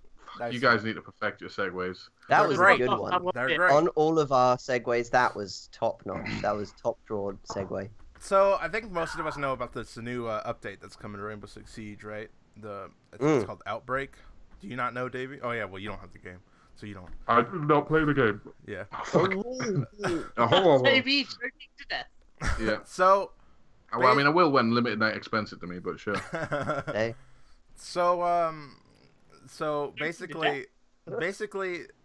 Speaker 4: You guys need to perfect your segues.
Speaker 2: That was a
Speaker 1: great.
Speaker 2: good one.
Speaker 1: They're great.
Speaker 2: On all of our segues, that was top notch. That was top drawed segue.
Speaker 1: So I think most of us know about this new update that's coming to Rainbow Six Siege, right? I think it's called Outbreak. Do you not know, Davey? Oh yeah, well you don't have the game, so you don't.
Speaker 4: I did not play the game.
Speaker 1: Yeah.
Speaker 3: Davey joking to death.
Speaker 4: Yeah.
Speaker 1: So.
Speaker 4: Well, I mean, I will when Limited Night expense it to me, but sure.
Speaker 2: Hey.
Speaker 1: So basically,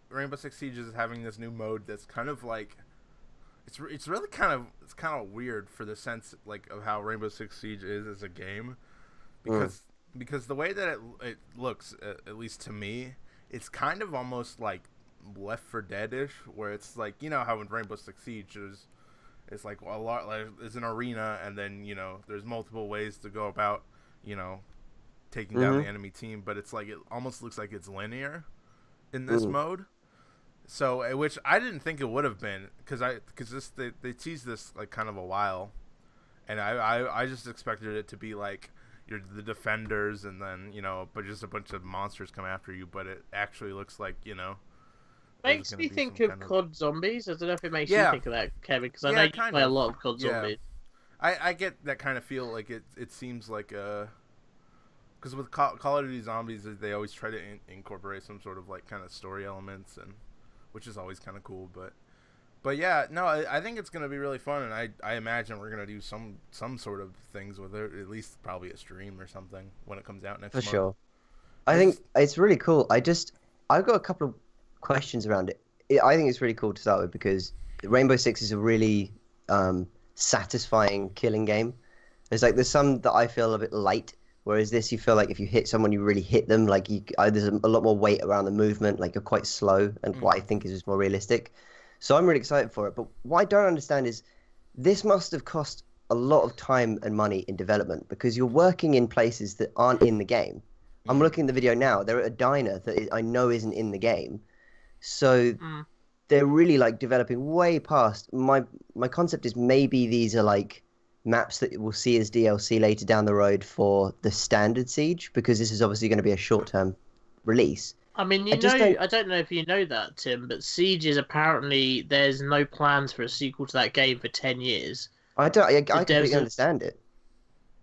Speaker 1: Rainbow Six Siege is having this new mode that's kind of like, it's really kind of weird for the sense like of how Rainbow Six Siege is as a game, because the way that it looks, at least to me, it's kind of almost like Left 4 Dead-ish, where it's like, you know how in Rainbow Six Siege it's like a lot, like there's an arena and then, you know, there's multiple ways to go about, you know, taking down the enemy team, but it's like it almost looks like it's linear in this mode. So, which I didn't think it would have been, because they teased this like kind of a while, and I just expected it to be like you're the defenders and then, you know, but just a bunch of monsters come after you. But it actually looks like, you know,
Speaker 3: makes me think of COD Zombies. I don't know if it makes you think of that, Kevin, because I know you play a lot of COD Zombies.
Speaker 1: I get that kind of feel. Like it seems like because with Call of Duty Zombies, they always try to incorporate some sort of like kind of story elements, and which is always kind of cool. But yeah, no, I think it's gonna be really fun, and I imagine we're gonna do some sort of things with it, at least probably a stream or something when it comes out next month.
Speaker 2: For sure. I think it's really cool. I've got a couple of questions around it. I think it's really cool to start with because Rainbow Six is a really satisfying killing game. There's some that I feel a bit light, whereas this you feel like if you hit someone, you really hit them. Like there's a lot more weight around the movement. Like you're quite slow, and what I think is just more realistic. So I'm really excited for it. But what I don't understand is this must have cost a lot of time and money in development because you're working in places that aren't in the game. I'm looking at the video now. They're at a diner that I know isn't in the game. So they're really like developing way past. My concept is maybe these are like maps that we'll see as DLC later down the road for the standard Siege, because this is obviously going to be a short-term release.
Speaker 3: I mean, I don't know if you know that, Tim, but Siege is apparently there's no plans for a sequel to that game for 10 years.
Speaker 2: I completely understand it.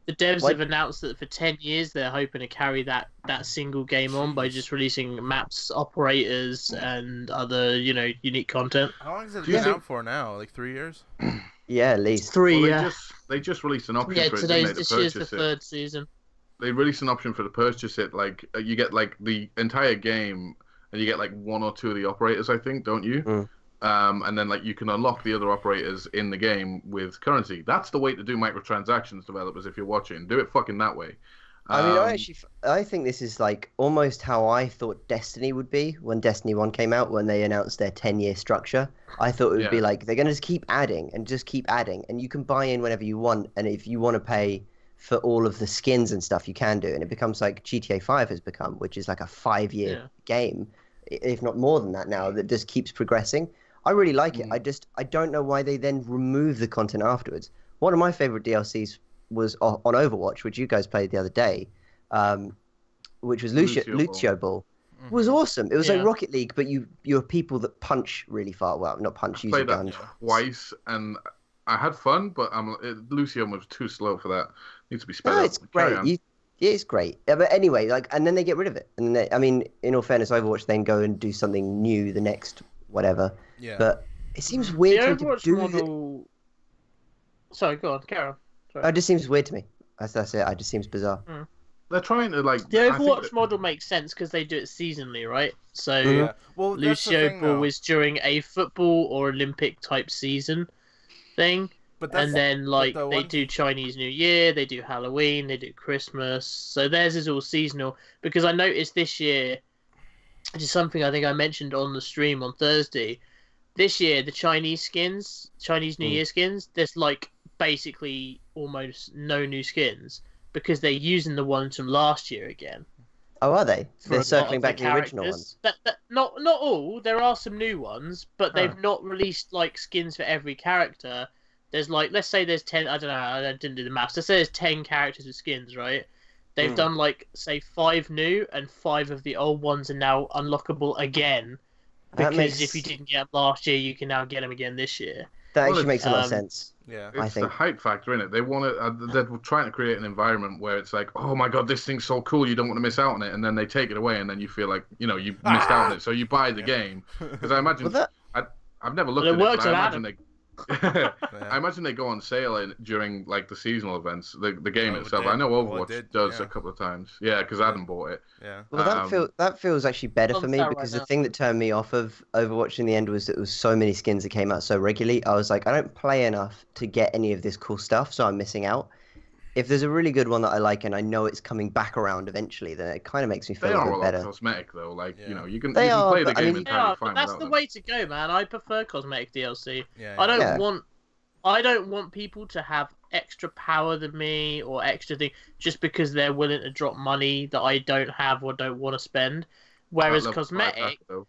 Speaker 3: The devs have announced that for 10 years they're hoping to carry that single game on by just releasing maps, operators, and other, you know, unique content.
Speaker 1: How long has it been out for now? Like 3 years?
Speaker 2: Yeah, at least
Speaker 3: 3.
Speaker 4: Well, they just released an option for it.
Speaker 3: This year's the third season.
Speaker 4: They released an option for to purchase it. Like you get like the entire game, and you get like 1 or 2 of the operators, I think, don't you? And then like you can unlock the other operators in the game with currency. That's the way to do microtransactions, developers. If you're watching, do it fucking that way.
Speaker 2: I mean, I think this is like almost how I thought Destiny would be when Destiny 1 came out, when they announced their 10-year structure. I thought it would be like they're going to just keep adding, and you can buy in whenever you want, and if you want to pay for all of the skins and stuff, you can do, and it becomes like GTA 5 has become, which is like a 5-year game, if not more than that now, that just keeps progressing. I really like it. I don't know why they then remove the content afterwards. One of my favorite DLCs was on Overwatch, which you guys played the other day, which was Lucio Ball. It was awesome. It was like Rocket League, but you're people that punch really far. Well, not punch, use a gun.
Speaker 4: Twice, and I had fun, but Lucio was too slow for that. Needs to be sped up.
Speaker 2: It's great. It's great. But anyway, and then they get rid of it. And I mean, in all fairness, Overwatch then go and do something new the next whatever. Yeah. But it seems weird to do model...
Speaker 3: Sorry, go on, Karen.
Speaker 2: It just seems weird to me. That's it. It just seems bizarre.
Speaker 4: They're trying to like.
Speaker 3: The Overwatch model makes sense because they do it seasonally, right? So Lucio Ball is during a football or Olympic type season thing,
Speaker 1: But that's,
Speaker 3: And then like
Speaker 1: the
Speaker 3: they
Speaker 1: one-
Speaker 3: do Chinese New Year, they do Halloween, they do Christmas. So theirs is all seasonal. Because I noticed this year, which is something I think I mentioned on the stream on Thursday. This year, the Chinese New Year skins, there's like basically almost no new skins because they're using the ones from last year again.
Speaker 2: Oh, are they?
Speaker 3: For a
Speaker 2: They're
Speaker 3: lot
Speaker 2: circling
Speaker 3: of
Speaker 2: back the original
Speaker 3: characters.
Speaker 2: ones.
Speaker 3: Not all. There are some new ones, but they've not released like skins for every character. There's like, let's say there's 10. I don't know. I didn't do the maths. Let's say there's 10 characters with skins, right? They've done like say 5 new, and 5 of the old ones are now unlockable again. Because if you didn't get them last year, you can now get them again this year.
Speaker 2: That actually makes a lot of sense.
Speaker 1: Yeah,
Speaker 2: I
Speaker 4: It's
Speaker 2: think
Speaker 4: the hype factor in it. They want to. They're trying to create an environment where it's like, oh my god, this thing's so cool, you don't want to miss out on it, and then they take it away, and then you feel like you missed out on it, so you buy the game. Because I imagine I've never looked at it, but I imagine they. I imagine they go on sale during like the seasonal events. The game itself. I know Overwatch does a couple of times. Yeah, because Adam bought it.
Speaker 1: Yeah.
Speaker 2: Well, that feels actually better for me
Speaker 3: sale
Speaker 2: because
Speaker 3: right
Speaker 2: the
Speaker 3: now.
Speaker 2: thing that turned me off of Overwatch in the end was that there was so many skins that came out so regularly. I was like, I don't play enough to get any of this cool stuff, so I'm missing out. If there's a really good one that I like and I know it's coming back around eventually, then it kind of makes me feel
Speaker 4: They
Speaker 2: a
Speaker 4: are
Speaker 2: bit
Speaker 4: a lot
Speaker 2: better.
Speaker 4: cosmetic though. Like you can
Speaker 2: They are,
Speaker 4: play the
Speaker 2: but I
Speaker 4: game
Speaker 2: mean-
Speaker 4: entirely
Speaker 3: Yeah,
Speaker 4: fine
Speaker 3: but that's
Speaker 4: without
Speaker 3: the
Speaker 4: them.
Speaker 3: way to go, man. I prefer cosmetic DLC.
Speaker 1: Yeah,
Speaker 3: I don't want people to have extra power than me or extra thing just because they're willing to drop money that I don't have or don't want to spend. Whereas
Speaker 4: I love
Speaker 3: cosmetic,
Speaker 4: though.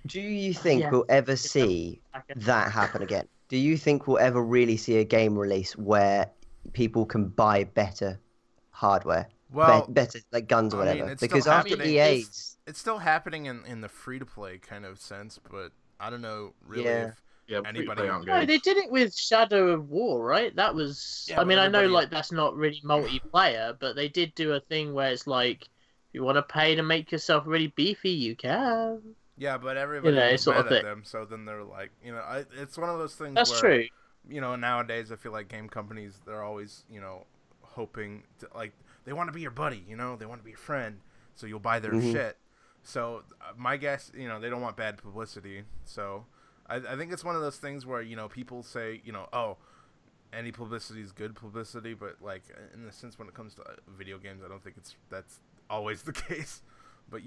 Speaker 2: Do you think
Speaker 3: Yeah.
Speaker 2: we'll ever see that happen again? Do you think we'll ever really see a game release where people can buy better hardware?
Speaker 1: Well,
Speaker 2: better like guns or
Speaker 1: I mean,
Speaker 2: whatever?
Speaker 1: it's still
Speaker 2: Because after
Speaker 1: happening.
Speaker 2: EA's,
Speaker 1: it's still happening in the free to play kind of sense, but I don't know really
Speaker 2: Yeah.
Speaker 1: if
Speaker 4: Yeah,
Speaker 1: Anybody-
Speaker 4: free-to-play aren't
Speaker 3: no,
Speaker 4: games.
Speaker 3: they did it with Shadow of War, right? That was.
Speaker 1: Yeah,
Speaker 3: I mean,
Speaker 1: but
Speaker 3: I know
Speaker 1: everybody-
Speaker 3: like that's not really multiplayer, but they did do a thing where it's like, if you want to pay to make yourself really beefy, you can.
Speaker 1: yeah, but everybody was
Speaker 3: sort of
Speaker 1: mad at
Speaker 3: thing.
Speaker 1: them, so then they're like, it's one of those things
Speaker 3: That's
Speaker 1: where
Speaker 3: true.
Speaker 1: Nowadays I feel like game companies they're always hoping to, like, they want to be your buddy, they want to be your friend, so you'll buy their shit. So my guess, they don't want bad publicity. So I think it's one of those things where people say oh, any publicity is good publicity, but like in the sense when it comes to video games, I don't think that's always the case. But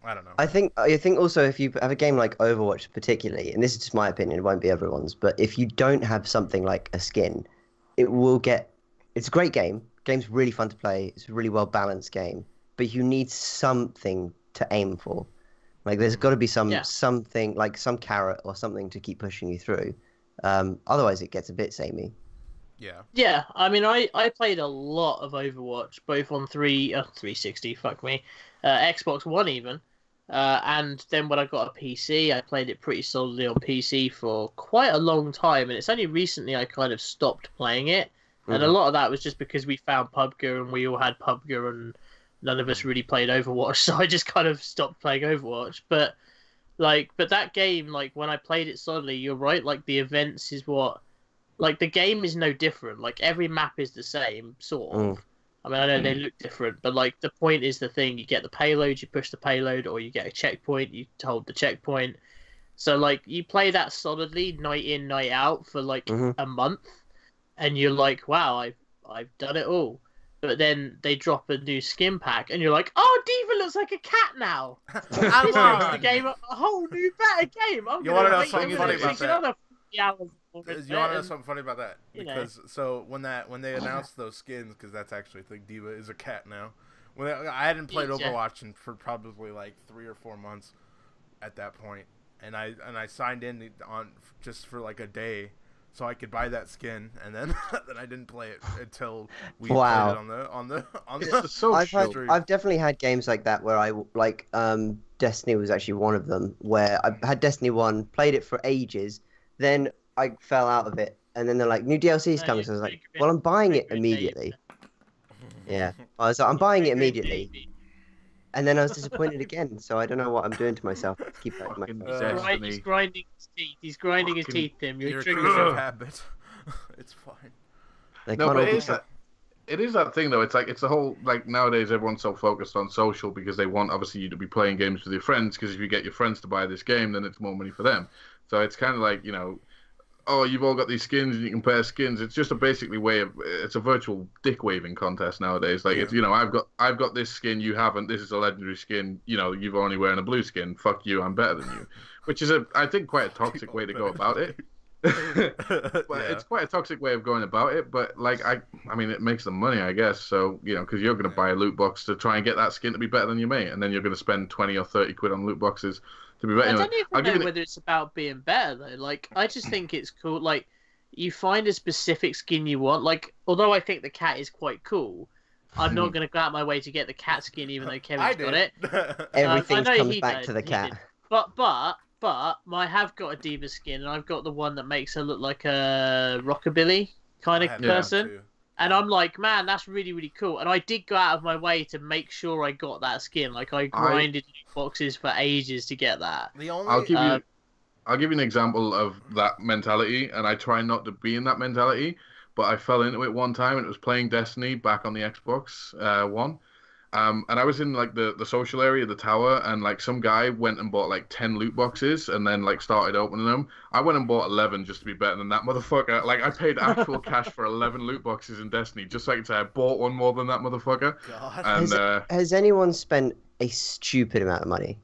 Speaker 1: I don't know.
Speaker 2: I think also if you have a game like Overwatch particularly, and this is just my opinion, it won't be everyone's, but if you don't have something like a skin, it's a great game. Game's really fun to play. It's a really well balanced game, but you need something to aim for. Like there's got to be something like some carrot or something to keep pushing you through. Otherwise, it gets a bit samey.
Speaker 1: Yeah.
Speaker 3: Yeah, I mean, I played a lot of Overwatch, both on 360, fuck me, Xbox One even, and then when I got a PC, I played it pretty solidly on PC for quite a long time, and it's only recently I kind of stopped playing it, and a lot of that was just because we found PUBG and we all had PUBG and none of us really played Overwatch, so I just kind of stopped playing Overwatch, but that game, like, when I played it solidly, you're right, like, the events is what... Like, the game is no different. Like, every map is the same, sort of. I mean, I know they look different, but, like, the point is the thing. You get the payload, you push the payload, or you get a checkpoint, you hold the checkpoint. So, like, you play that solidly, night in, night out, for, like, a month, and you're like, wow, I've done it all. But then they drop a new skin pack, and you're like, oh, Diva looks like a cat now! This makes the game a whole new, better game!
Speaker 1: You wanna know something funny about that?
Speaker 3: Another 3 hours.
Speaker 1: You want to know something funny about that? Because so when they announced those skins, because that's actually a thing, Diva is a cat now. I hadn't played Overwatch for probably like 3 or 4 months at that point, and I signed in on just for like a day so I could buy that skin, and then then I didn't play it until we played it on the.
Speaker 4: It's so
Speaker 2: I've definitely had games like that where I like Destiny was actually one of them where I had Destiny 1, played it for ages, then I fell out of it, and then they're like, new DLC's coming, so I was like, well, I'm buying it immediately. Yeah, I was like, I'm buying it immediately, and then I was disappointed again, so I don't know what I'm doing to myself to keep that in my phone.
Speaker 3: He's grinding his teeth. He's grinding his teeth, Tim.
Speaker 1: You're a
Speaker 3: triggering
Speaker 1: creature
Speaker 3: him.
Speaker 1: of habit. It's fine.
Speaker 4: No, but it is that thing though. It's like it's the whole like nowadays everyone's so focused on social because they want obviously you to be playing games with your friends because if you get your friends to buy this game then it's more money for them. So it's kind of like oh, you've all got these skins and you can pair skins. It's just a basically way of it's a virtual dick waving contest nowadays. Like it's I've got this skin, you haven't. This is a legendary skin. You've only wearing a blue skin. Fuck you, I'm better than you. Which is I think quite a toxic way to go about it. But it's quite a toxic way of going about it. But like I mean, it makes them money, I guess. So because you're going to buy a loot box to try and get that skin to be better than your mate, and then you're going to spend 20 or 30 quid on loot boxes to be better.
Speaker 3: I don't even know whether it's about being better though. Like I just think it's cool. Like you find a specific skin you want. Like although I think the cat is quite cool, I'm not going to go out my way to get the cat skin, even though Kevin's got it.
Speaker 2: Everything comes back to the cat.
Speaker 3: But I have got a diva skin, and I've got the one that makes her look like a rockabilly kind of person. And I'm like, man, that's really, really cool. And I did go out of my way to make sure I got that skin. Like I grinded boxes for ages to get that.
Speaker 4: I'll give you an example of that mentality, and I try not to be in that mentality, but I fell into it one time, and it was playing Destiny back on the Xbox One. And I was in like the social area, the tower, and like some guy went and bought like 10 loot boxes and then like started opening them. I went and bought 11 just to be better than that motherfucker. Like I paid actual cash for 11 loot boxes in Destiny just so I could say I bought one more than that motherfucker.
Speaker 1: God.
Speaker 4: And
Speaker 2: has anyone spent a stupid amount of money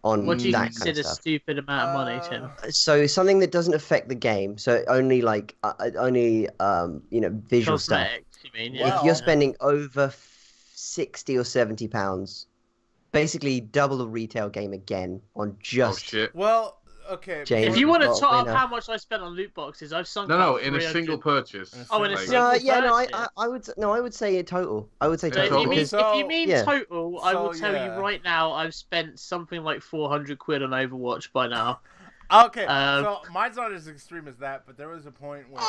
Speaker 2: on
Speaker 3: what do you
Speaker 2: that
Speaker 3: consider
Speaker 2: kind of stuff?
Speaker 3: stupid amount of money, Tim?
Speaker 2: So something that doesn't affect the game, so only like visual stuff.
Speaker 3: Cosmetics, you mean? Yeah.
Speaker 2: If you're spending over 60 or 70 pounds, basically double the retail game again on just.
Speaker 4: Oh shit!
Speaker 1: Well, okay.
Speaker 2: James,
Speaker 3: if you want to top up how much I spent on loot boxes, I've sunk.
Speaker 4: No, in a single purchase.
Speaker 3: Oh, in a single purchase.
Speaker 2: I would say in total. I would say
Speaker 3: So
Speaker 2: total.
Speaker 3: if you mean total, I will tell
Speaker 1: yeah.
Speaker 3: you right now, I've spent something like 400 quid on Overwatch by now.
Speaker 1: Okay, so mine's not as extreme as that, but there was a point where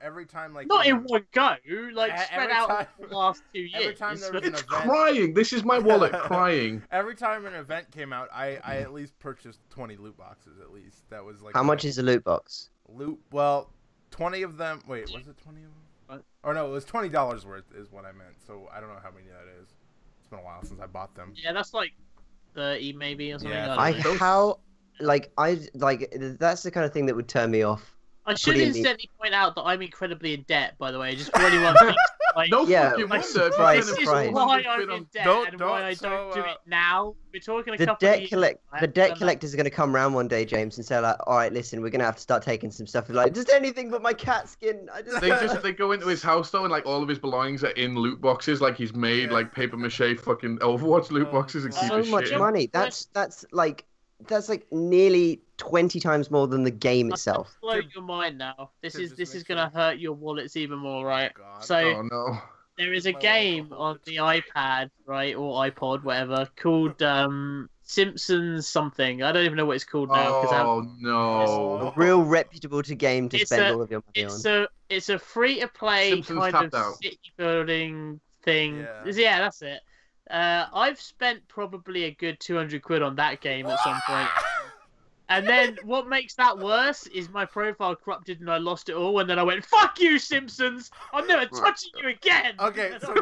Speaker 1: every time, like
Speaker 3: not in one go, like spread out
Speaker 1: time,
Speaker 3: over the last 2 years.
Speaker 1: Every time there was an
Speaker 4: It's
Speaker 1: event,
Speaker 4: crying. This is my wallet crying.
Speaker 1: Every time an event came out, I at least purchased 20 loot boxes. At least that was like.
Speaker 2: How much is a loot box?
Speaker 1: Well, 20 of them. Wait, was it 20 of them?
Speaker 3: What?
Speaker 1: Or no, it was $20 worth is what I meant. So I don't know how many that is. It's been a while since I bought them.
Speaker 3: Yeah, that's like 30 maybe or something.
Speaker 1: Yeah,
Speaker 2: That's the kind of thing that would turn me off.
Speaker 3: I should incidentally point out that I'm incredibly in debt, by the way, just for anyone thinks, like,
Speaker 4: No
Speaker 2: Yeah,
Speaker 4: fucking
Speaker 2: like,
Speaker 4: wonder.
Speaker 2: surprise,
Speaker 3: this is
Speaker 2: surprise.
Speaker 3: why I'm in debt and why I
Speaker 1: so,
Speaker 3: don't do it now. We're talking a
Speaker 2: The
Speaker 3: couple of years.
Speaker 2: debt collectors are going to come around one day, James, and say like, "All right, listen, we're going to have to start taking some stuff." Like, just anything but my cat skin.
Speaker 4: They go into his house though, and like all of his belongings are in loot boxes. Like he's made like paper mache fucking Overwatch loot boxes and keep
Speaker 2: so
Speaker 4: his
Speaker 2: much
Speaker 4: shit in.
Speaker 2: money. That's like nearly 20 times more than the game itself.
Speaker 3: Blow your mind now. This is gonna hurt your wallets even more, right?
Speaker 1: God.
Speaker 3: So
Speaker 4: Oh no.
Speaker 3: there is a game on the iPad, right, or iPod, whatever, called Simpsons something. I don't even know what it's called now.
Speaker 4: Oh no.
Speaker 2: A real reputable game to spend all of your money on.
Speaker 3: It's a free to play
Speaker 4: Simpsons
Speaker 3: kind
Speaker 4: tapped
Speaker 3: of
Speaker 4: out.
Speaker 3: city building thing.
Speaker 1: Yeah.
Speaker 3: Yeah, that's it. I've spent probably a good 200 quid on that game at some point. And then what makes that worse is my profile corrupted and I lost it all. And then I went, "Fuck you, Simpsons! I'm never touching you again."
Speaker 1: Okay, so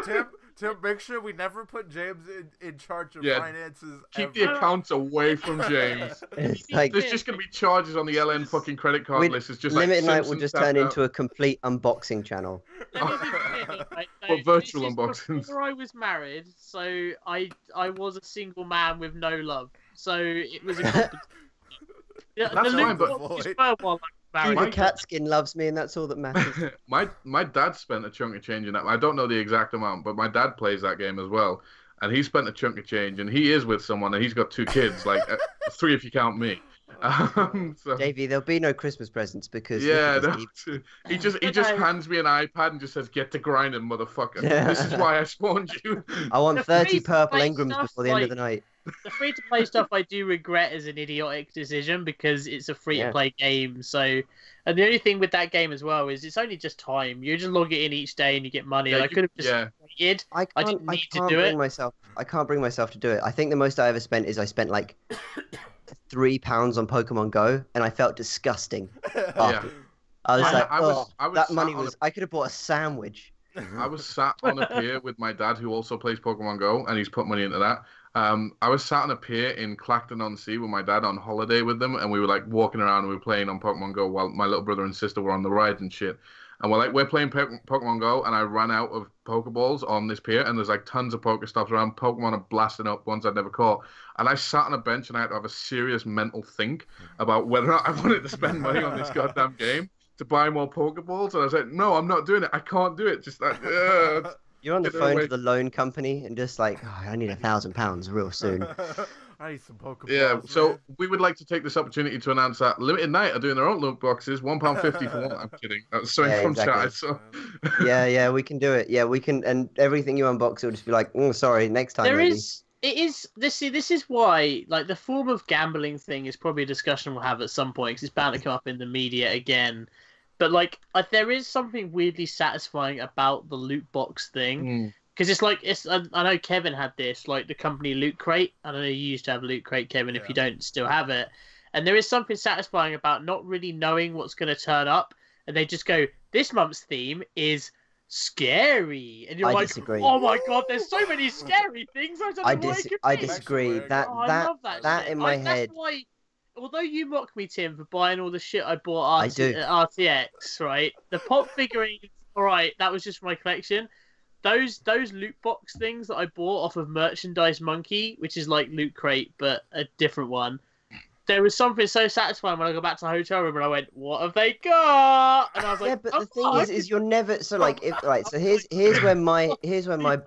Speaker 1: Tim, make sure we never put James in charge of finances.
Speaker 4: Keep
Speaker 1: ever.
Speaker 4: the accounts away from James.
Speaker 2: It's like
Speaker 4: There's just gonna be charges on the LN fucking credit card list. It's just like
Speaker 2: LimitedNight will
Speaker 4: Simpsons
Speaker 2: just
Speaker 4: tapped
Speaker 2: turn
Speaker 4: out.
Speaker 2: into a complete unboxing channel.
Speaker 3: Let me be clear, right?
Speaker 4: Or virtual
Speaker 3: this is
Speaker 4: unboxings.
Speaker 3: Before I was married, so I was a single man with no love. So it was a competition.
Speaker 4: That's
Speaker 3: the
Speaker 4: fine, but-
Speaker 3: while I was married.
Speaker 2: The cat skin loves me, and that's all that matters.
Speaker 4: My dad spent a chunk of change in that. I don't know the exact amount, but my dad plays that game as well, and he spent a chunk of change, and he is with someone, and he's got 2 kids, like 3 if you count me. So,
Speaker 2: Davey, there'll be no Christmas presents because
Speaker 4: yeah,
Speaker 2: look at
Speaker 4: no,
Speaker 2: this,
Speaker 4: he just hands me an iPad and just says, "Get to grinding, motherfucker." This is why I spawned you.
Speaker 2: I want
Speaker 3: The
Speaker 2: 30
Speaker 3: free-to-play
Speaker 2: purple engrams
Speaker 3: stuff,
Speaker 2: before the end of the night.
Speaker 3: The free-to-play stuff I do regret as an idiotic decision because it's a free-to-play game. So, and the only thing with that game as well is it's only just time. You just log it in each day and you get money.
Speaker 4: Yeah,
Speaker 3: I could have just waited.
Speaker 2: I
Speaker 3: didn't need to
Speaker 2: can't
Speaker 3: do
Speaker 2: bring
Speaker 3: it.
Speaker 2: myself. I can't bring myself to do it. I think the most I ever spent is I spent like £3 on Pokemon Go, and I felt disgusting.
Speaker 4: Yeah.
Speaker 2: After. I was like,
Speaker 4: I was
Speaker 2: that
Speaker 4: sat
Speaker 2: money
Speaker 4: on
Speaker 2: was. I could have bought a sandwich.
Speaker 4: I was sat on a pier with my dad, who also plays Pokemon Go, and he's put money into that. I was sat on a pier in Clacton-on-Sea with my dad on holiday with them, and we were like walking around and we were playing on Pokemon Go while my little brother and sister were on the ride and shit. And we're playing Pokemon Go, and I ran out of Pokeballs on this pier, and there's like tons of Pokestops around. Pokemon are blasting up, ones I'd never caught. And I sat on a bench and I had to have a serious mental think about whether or not I wanted to spend money on this goddamn game to buy more Pokeballs. And I was like, no, I'm not doing it. I can't do it. Just like,
Speaker 2: You're on the phone to the loan company and just like, oh, I need £1,000 real soon.
Speaker 1: I need some Pokeballs.
Speaker 4: Yeah, so
Speaker 1: man.
Speaker 4: we would like to take this opportunity to announce that Limited Night are doing their own loot boxes, £1.50 for one. I'm kidding. That's something
Speaker 2: Yeah,
Speaker 4: from
Speaker 2: exactly.
Speaker 4: chat. So.
Speaker 2: Yeah, we can do it. Yeah, we can, and everything you unbox, it'll just be like, oh, sorry, next time.
Speaker 3: This is why, like, the form of gambling thing is probably a discussion we'll have at some point, because it's bound to come up in the media again. But like, there is something weirdly satisfying about the loot box thing. Because it's like, I know Kevin had this, like the company Loot Crate. I don't know, you used to have Loot Crate, Kevin, if you don't still have it. And there is something satisfying about not really knowing what's going to turn up. And they just go, this month's theme is scary. And you're like,
Speaker 2: disagree.
Speaker 3: oh my God, there's so many scary things. I don't know what it could be.
Speaker 2: I disagree.
Speaker 3: I love
Speaker 2: that
Speaker 3: shit.
Speaker 2: in my head.
Speaker 3: That's why, although you mock me, Tim, for buying all the shit I bought at RTX, right? The pop figurines, all right, that was just for my collection. Those loot box things that I bought off of Merchandise Monkey, which is like Loot Crate, but a different one. There was something so satisfying when I got back to the hotel room and I went, "What have they got?" And I was like,
Speaker 2: "Yeah, but the thing is you're never so like if right. So here's where my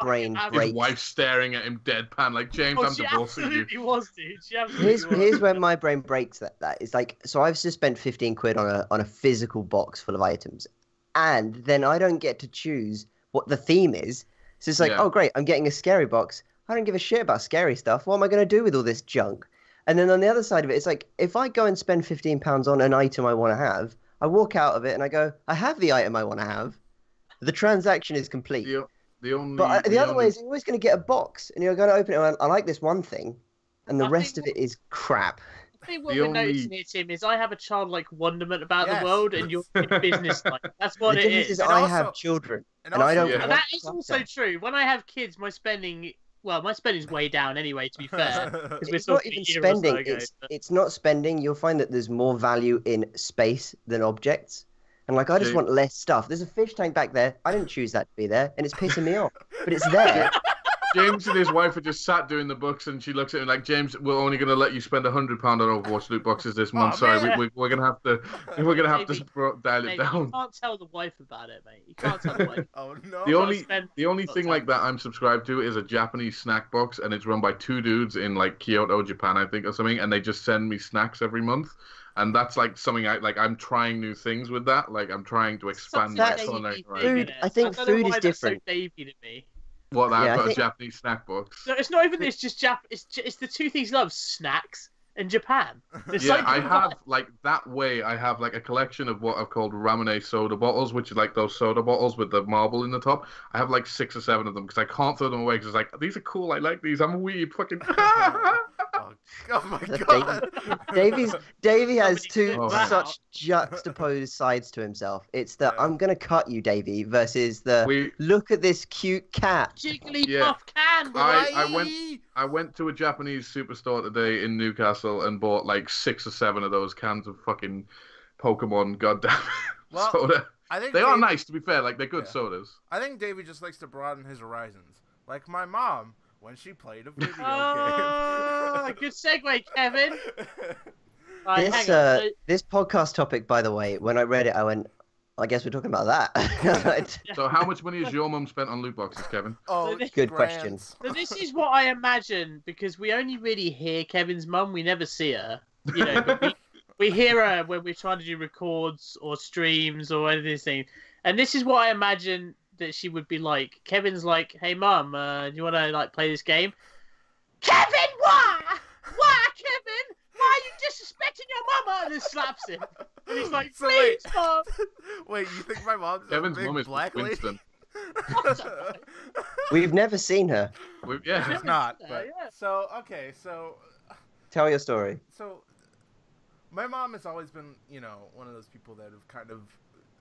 Speaker 2: brain breaks.
Speaker 4: His wife staring at him deadpan like, James, I'm divorcing you.
Speaker 3: She absolutely was, dude. She absolutely was.
Speaker 2: Here's where my brain breaks. That is like, so I've just spent 15 quid on a physical box full of items, and then I don't get to choose what the theme is. So it's like, oh great, I'm getting a scary box. I don't give a shit about scary stuff. What am I going to do with all this junk? And then on the other side of it, it's like, if I go and spend £15 on an item I want to have, I walk out of it and I go, I have the item I want to have. The transaction is complete.
Speaker 4: The
Speaker 2: other way is you're always going to get a box and you're going to open it and I like this one thing, and the rest of it is crap.
Speaker 3: I think what we're noticing here, Tim, is I have a childlike wonderment about the world, and you're business-like. That's what it is.
Speaker 2: I have children, and I don't.
Speaker 3: And that is also true. When I have kids, my spending's way down anyway. To be fair, because
Speaker 2: it's not even spending. It's not spending. You'll find that there's more value in space than objects. And like, I just want less stuff. There's a fish tank back there. I didn't choose that to be there, and it's pissing me off. But it's there.
Speaker 4: James and his wife are just sat doing the books, and she looks at him like, James, we're only going to let you spend £100 on Overwatch loot boxes this month. Sorry, we're going to have to dial it down.
Speaker 3: You can't tell the wife about it, mate. You can't tell the wife.
Speaker 1: Oh no.
Speaker 4: The only thing like that I'm subscribed to is a Japanese snack box, and it's run by two dudes in like Kyoto, Japan, I think, or something, and they just send me snacks every month. And that's like something I'm trying new things with that. Like, I'm trying to expand my culinary horizon.
Speaker 2: I think food is different.
Speaker 3: So Davey to me.
Speaker 4: What, I've got a Japanese snack box?
Speaker 3: No, it's not even this. Just It's the two things he loves: snacks and Japan.
Speaker 4: I have like that way. I have like a collection of what I've called ramune soda bottles, which are like those soda bottles with the marble in the top. I have like 6 or 7 of them because I can't throw them away because it's like, these are cool. I like these. I'm a weird fucking.
Speaker 1: Oh my god!
Speaker 2: Davey has such juxtaposed sides to himself. It's the I'm gonna cut you, Davey, versus the look at this cute cat.
Speaker 3: Jigglypuff can.
Speaker 4: I went to a Japanese superstore today in Newcastle and bought like 6 or 7 of those cans of fucking Pokemon goddamn soda. I think they are nice, to be fair. Like, they're good sodas.
Speaker 1: I think Davey just likes to broaden his horizons, like my mom. When she played a video game.
Speaker 3: Good segue, Kevin.
Speaker 2: This podcast topic, by the way, when I read it, I went, I guess we're talking about that.
Speaker 4: So how much money has your mum spent on loot boxes, Kevin?
Speaker 2: Good question.
Speaker 3: So this is what I imagine, because we only really hear Kevin's mum. We never see her. You know, but we hear her when we're trying to do records or streams or anything. And this is what I imagine that she would be like. Kevin's like, hey mum, do you want to like play this game? Kevin, why Kevin, why are you disrespecting your mama? And then slaps him and he's like, please mum.
Speaker 1: Wait, you think my mom's
Speaker 4: Kevin's
Speaker 1: a big
Speaker 4: mum is
Speaker 1: black
Speaker 4: Winston.
Speaker 1: lady?
Speaker 2: We've never seen her.
Speaker 1: She's not, but so
Speaker 2: tell your story.
Speaker 1: So my mom has always been, one of those people that have kind of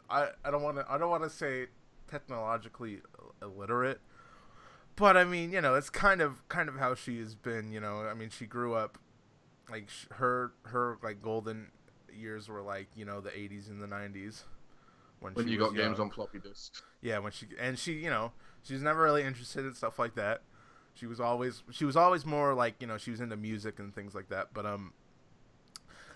Speaker 1: I don't want to say technologically illiterate. But I mean, you know, it's kind of how she has been. You know, I mean, she grew up like her like golden years were like, you know, the 80s and the 90s when she
Speaker 4: you
Speaker 1: was
Speaker 4: got
Speaker 1: young.
Speaker 4: games on floppy disks.
Speaker 1: Yeah, when she you know, she was never really interested in stuff like that. She was always more like, you know, she was into music and things like that. But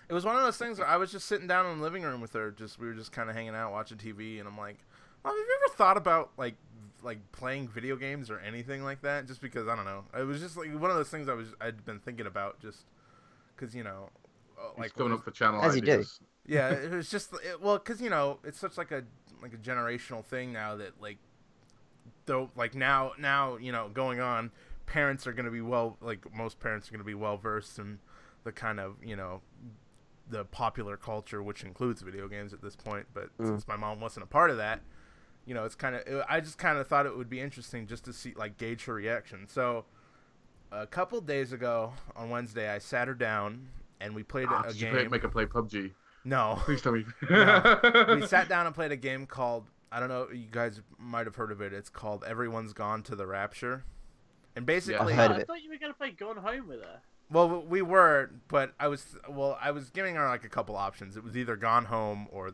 Speaker 1: it was one of those things where I was just sitting down in the living room with her, we were just kind of hanging out watching TV, and I'm like, Mom, have you ever thought about like playing video games or anything like that? Just because, I don't know, it was just like one of those things I'd been thinking about, just because, you know, like
Speaker 4: coming up for channel
Speaker 2: as
Speaker 4: ideas.
Speaker 2: you do.
Speaker 1: Yeah, it was just well, because, you know, it's such like a generational thing now that like, though, like now you know, going on, parents are going to be most parents are going to be well versed in the kind of, you know, the popular culture, which includes video games at this point. But since my mom wasn't a part of that, you know, it's kind of, I just kind of thought it would be interesting just to see, like, gauge her reaction. So a couple days ago on Wednesday, I sat her down and we played a game.
Speaker 4: Did you make her play PUBG?
Speaker 1: No.
Speaker 4: Please tell me.
Speaker 1: No. We sat down and played a game called, I don't know, you guys might have heard of it. It's called Everyone's Gone to the Rapture. And basically,
Speaker 2: I've heard of
Speaker 3: I
Speaker 2: it.
Speaker 3: thought you were going to play Gone Home with her.
Speaker 1: well, we were, but I was giving her like a couple options. It was either Gone Home or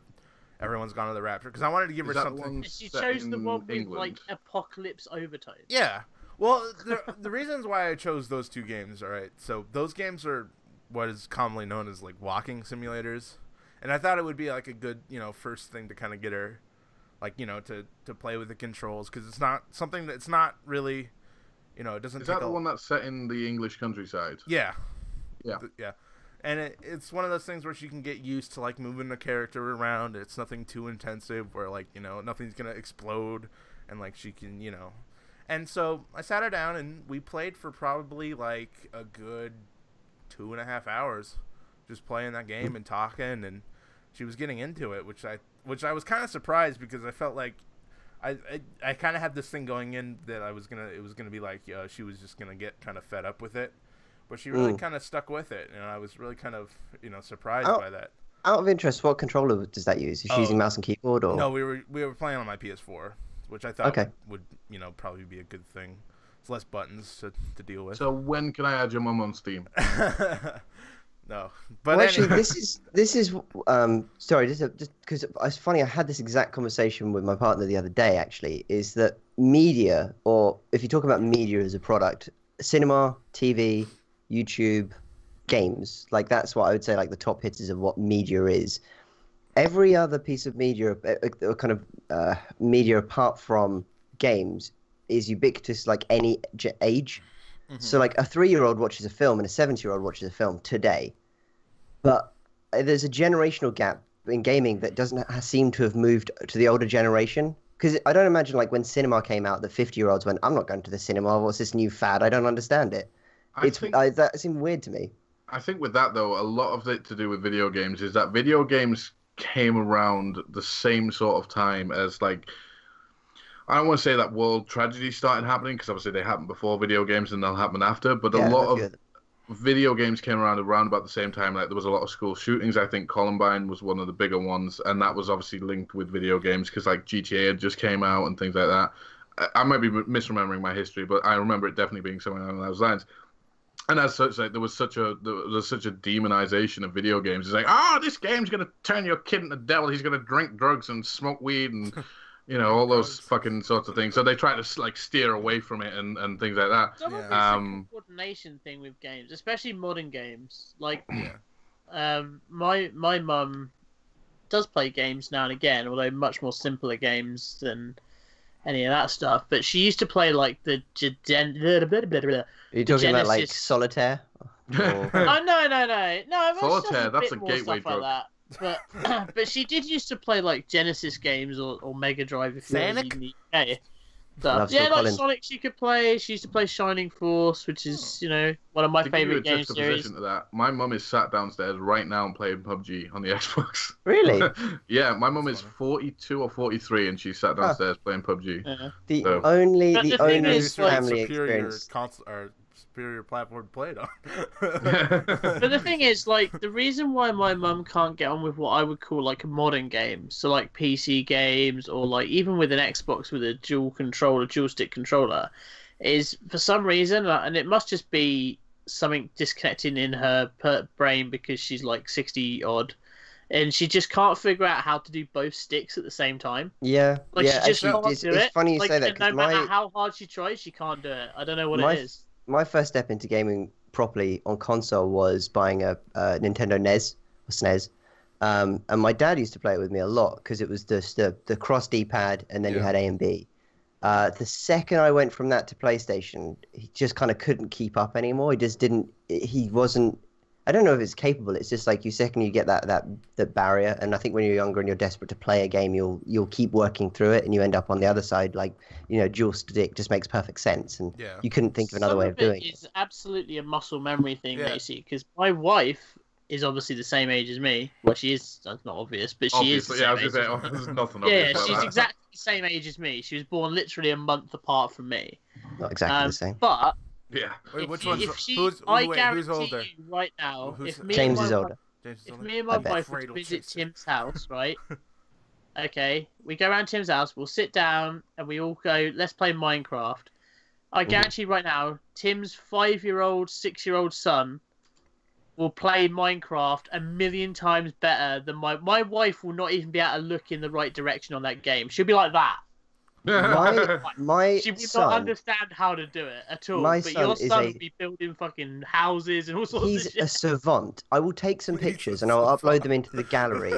Speaker 1: Everyone's Gone to the Rapture, because I wanted to give her
Speaker 4: Is that
Speaker 1: something.
Speaker 4: one
Speaker 3: She
Speaker 4: set
Speaker 3: chose the
Speaker 4: in
Speaker 3: one with
Speaker 4: England?
Speaker 3: like apocalypse overtones.
Speaker 1: Yeah. Well, the reasons why I chose those two games, all right. So those games are what is commonly known as like walking simulators, and I thought it would be like a good, you know, first thing to kind of get her, like, you know, to play with the controls, because it's not something that's not really, you know, it doesn't.
Speaker 4: Is
Speaker 1: take
Speaker 4: that the one that's set in the English countryside?
Speaker 1: Yeah.
Speaker 4: Yeah.
Speaker 1: Yeah. And it's one of those things where she can get used to like moving the character around. It's nothing too intensive where, like, you know, nothing's gonna explode, and like she can, you know. And so I sat her down and we played for probably like a good 2.5 hours, just playing that game and talking, and she was getting into it, which I was kind of surprised, because I felt like I kind of had this thing going in that it was gonna be like, she was just gonna get kind of fed up with it, but she really kind of stuck with it, and I was really kind of, you know, surprised by that.
Speaker 2: Out of interest, what controller does that use? Is she using mouse and keyboard, or
Speaker 1: No, we were playing on my PS4, which I thought
Speaker 2: Okay.
Speaker 1: would, you know, probably be a good thing. It's less buttons to deal with.
Speaker 4: So when can I add your mum on Steam?
Speaker 1: No, but
Speaker 2: well, actually,
Speaker 1: anyway.
Speaker 2: this is sorry, just because it's funny. I had this exact conversation with my partner the other day. Actually, is that media, or if you talk about media as a product, cinema, TV, YouTube, games, like that's what I would say, like the top hitters of what media is. Every other piece of media, or kind of media apart from games, is ubiquitous, like any age. So like a 3-year-old watches a film and a 70-year-old watches a film today, but there's a generational gap in gaming that doesn't seem to have moved to the older generation. Because I don't imagine, like, when cinema came out, the 50-year-olds went, "I'm not going to the cinema. What's this new fad? I don't understand it." That seemed weird to me.
Speaker 4: I think with that, though, a lot of it to do with video games is that video games came around the same sort of time as, like, I don't want to say that world tragedies started happening, because obviously they happened before video games and they'll happen after, but a lot of video games came around about the same time. Like, there was a lot of school shootings. I think Columbine was one of the bigger ones, and that was obviously linked with video games, because like GTA had just came out and things like that. I might be misremembering my history, but I remember it definitely being somewhere along those lines. And as such, like, there was such a demonization of video games. It's like, this game's gonna turn your kid into the devil. He's gonna drink drugs and smoke weed and you know, all those fucking sorts of things. So they try to like steer away from it and things like that.
Speaker 3: Some of it's a coordination thing with games, especially modern games. Like, my mum does play games now and again, although much more simpler games than any of that stuff. But she used to play like the
Speaker 2: Are you talking about like Solitaire?
Speaker 3: Oh no!
Speaker 4: Solitaire, that's a gateway drug.
Speaker 3: Like that. But she did used to play like Genesis games or Mega Drive if you was in the UK. Stuff. Yeah, like Sonic she could play. She used to play Shining Force, which is, you know, one of my favourite game series.
Speaker 4: To that, my mum is sat downstairs right now and playing PUBG on the Xbox.
Speaker 2: Really?
Speaker 4: Yeah, my mum is 42 or 43 and she's sat downstairs playing PUBG.
Speaker 2: The only family
Speaker 1: superior
Speaker 2: experience.
Speaker 1: or superior platform to play it on.
Speaker 3: But the thing is, like, the reason why my mum can't get on with what I would call like modern games, so like PC games or like even with an Xbox with a dual stick controller, is for some reason, and it must just be something disconnecting in her brain because she's like 60 odd, and she just can't figure out how to do both sticks at the same time.
Speaker 2: Yeah,
Speaker 3: Like
Speaker 2: yeah.
Speaker 3: she just
Speaker 2: Actually,
Speaker 3: can't do
Speaker 2: it's
Speaker 3: it.
Speaker 2: funny you
Speaker 3: Like,
Speaker 2: say that
Speaker 3: and no
Speaker 2: because
Speaker 3: matter how hard she tries, she can't do it. I don't know what it is.
Speaker 2: my first step into gaming properly on console was buying a Nintendo NES or SNES. And my dad used to play it with me a lot because it was just the cross D-pad and then you had A and B. The second I went from that to PlayStation, he just kind of couldn't keep up anymore. He wasn't. I don't know if it's capable. It's just like second you get that barrier, and I think when you're younger and you're desperate to play a game, you'll keep working through it, and you end up on the other side. Like dual stick just makes perfect sense, and you couldn't think of another way of doing it.
Speaker 3: It's absolutely a muscle memory thing, Macy, because my wife is obviously the same age as me. Well, she is. That's not obvious, but she is.
Speaker 4: Obviously, yeah, I was gonna say, there's nothing obvious about
Speaker 3: she's
Speaker 4: that.
Speaker 3: exactly the same age as me. She was born literally a month apart from me.
Speaker 2: Not exactly the same.
Speaker 3: But
Speaker 4: Yeah.
Speaker 1: Wait, which
Speaker 3: I
Speaker 1: who's
Speaker 3: guarantee
Speaker 1: older?
Speaker 3: you right now, if me
Speaker 2: James
Speaker 3: and
Speaker 2: is
Speaker 3: my
Speaker 2: older.
Speaker 3: If me and my wife were to visit Tim's house, right? Okay, we go around Tim's house, we'll sit down, and we all go, let's play Minecraft. I guarantee right now, Tim's 5-year-old, 6-year-old son will play Minecraft a million times better than my wife will not even be able to look in the right direction on that game. She'll be like that.
Speaker 2: My
Speaker 3: She will
Speaker 2: son,
Speaker 3: not understand how to do it at all.
Speaker 2: My
Speaker 3: but
Speaker 2: son
Speaker 3: your
Speaker 2: is
Speaker 3: son
Speaker 2: a-
Speaker 3: will be building fucking houses and all sorts of
Speaker 2: he's
Speaker 3: shit.
Speaker 2: a savant. I will take some pictures and I'll upload them into the gallery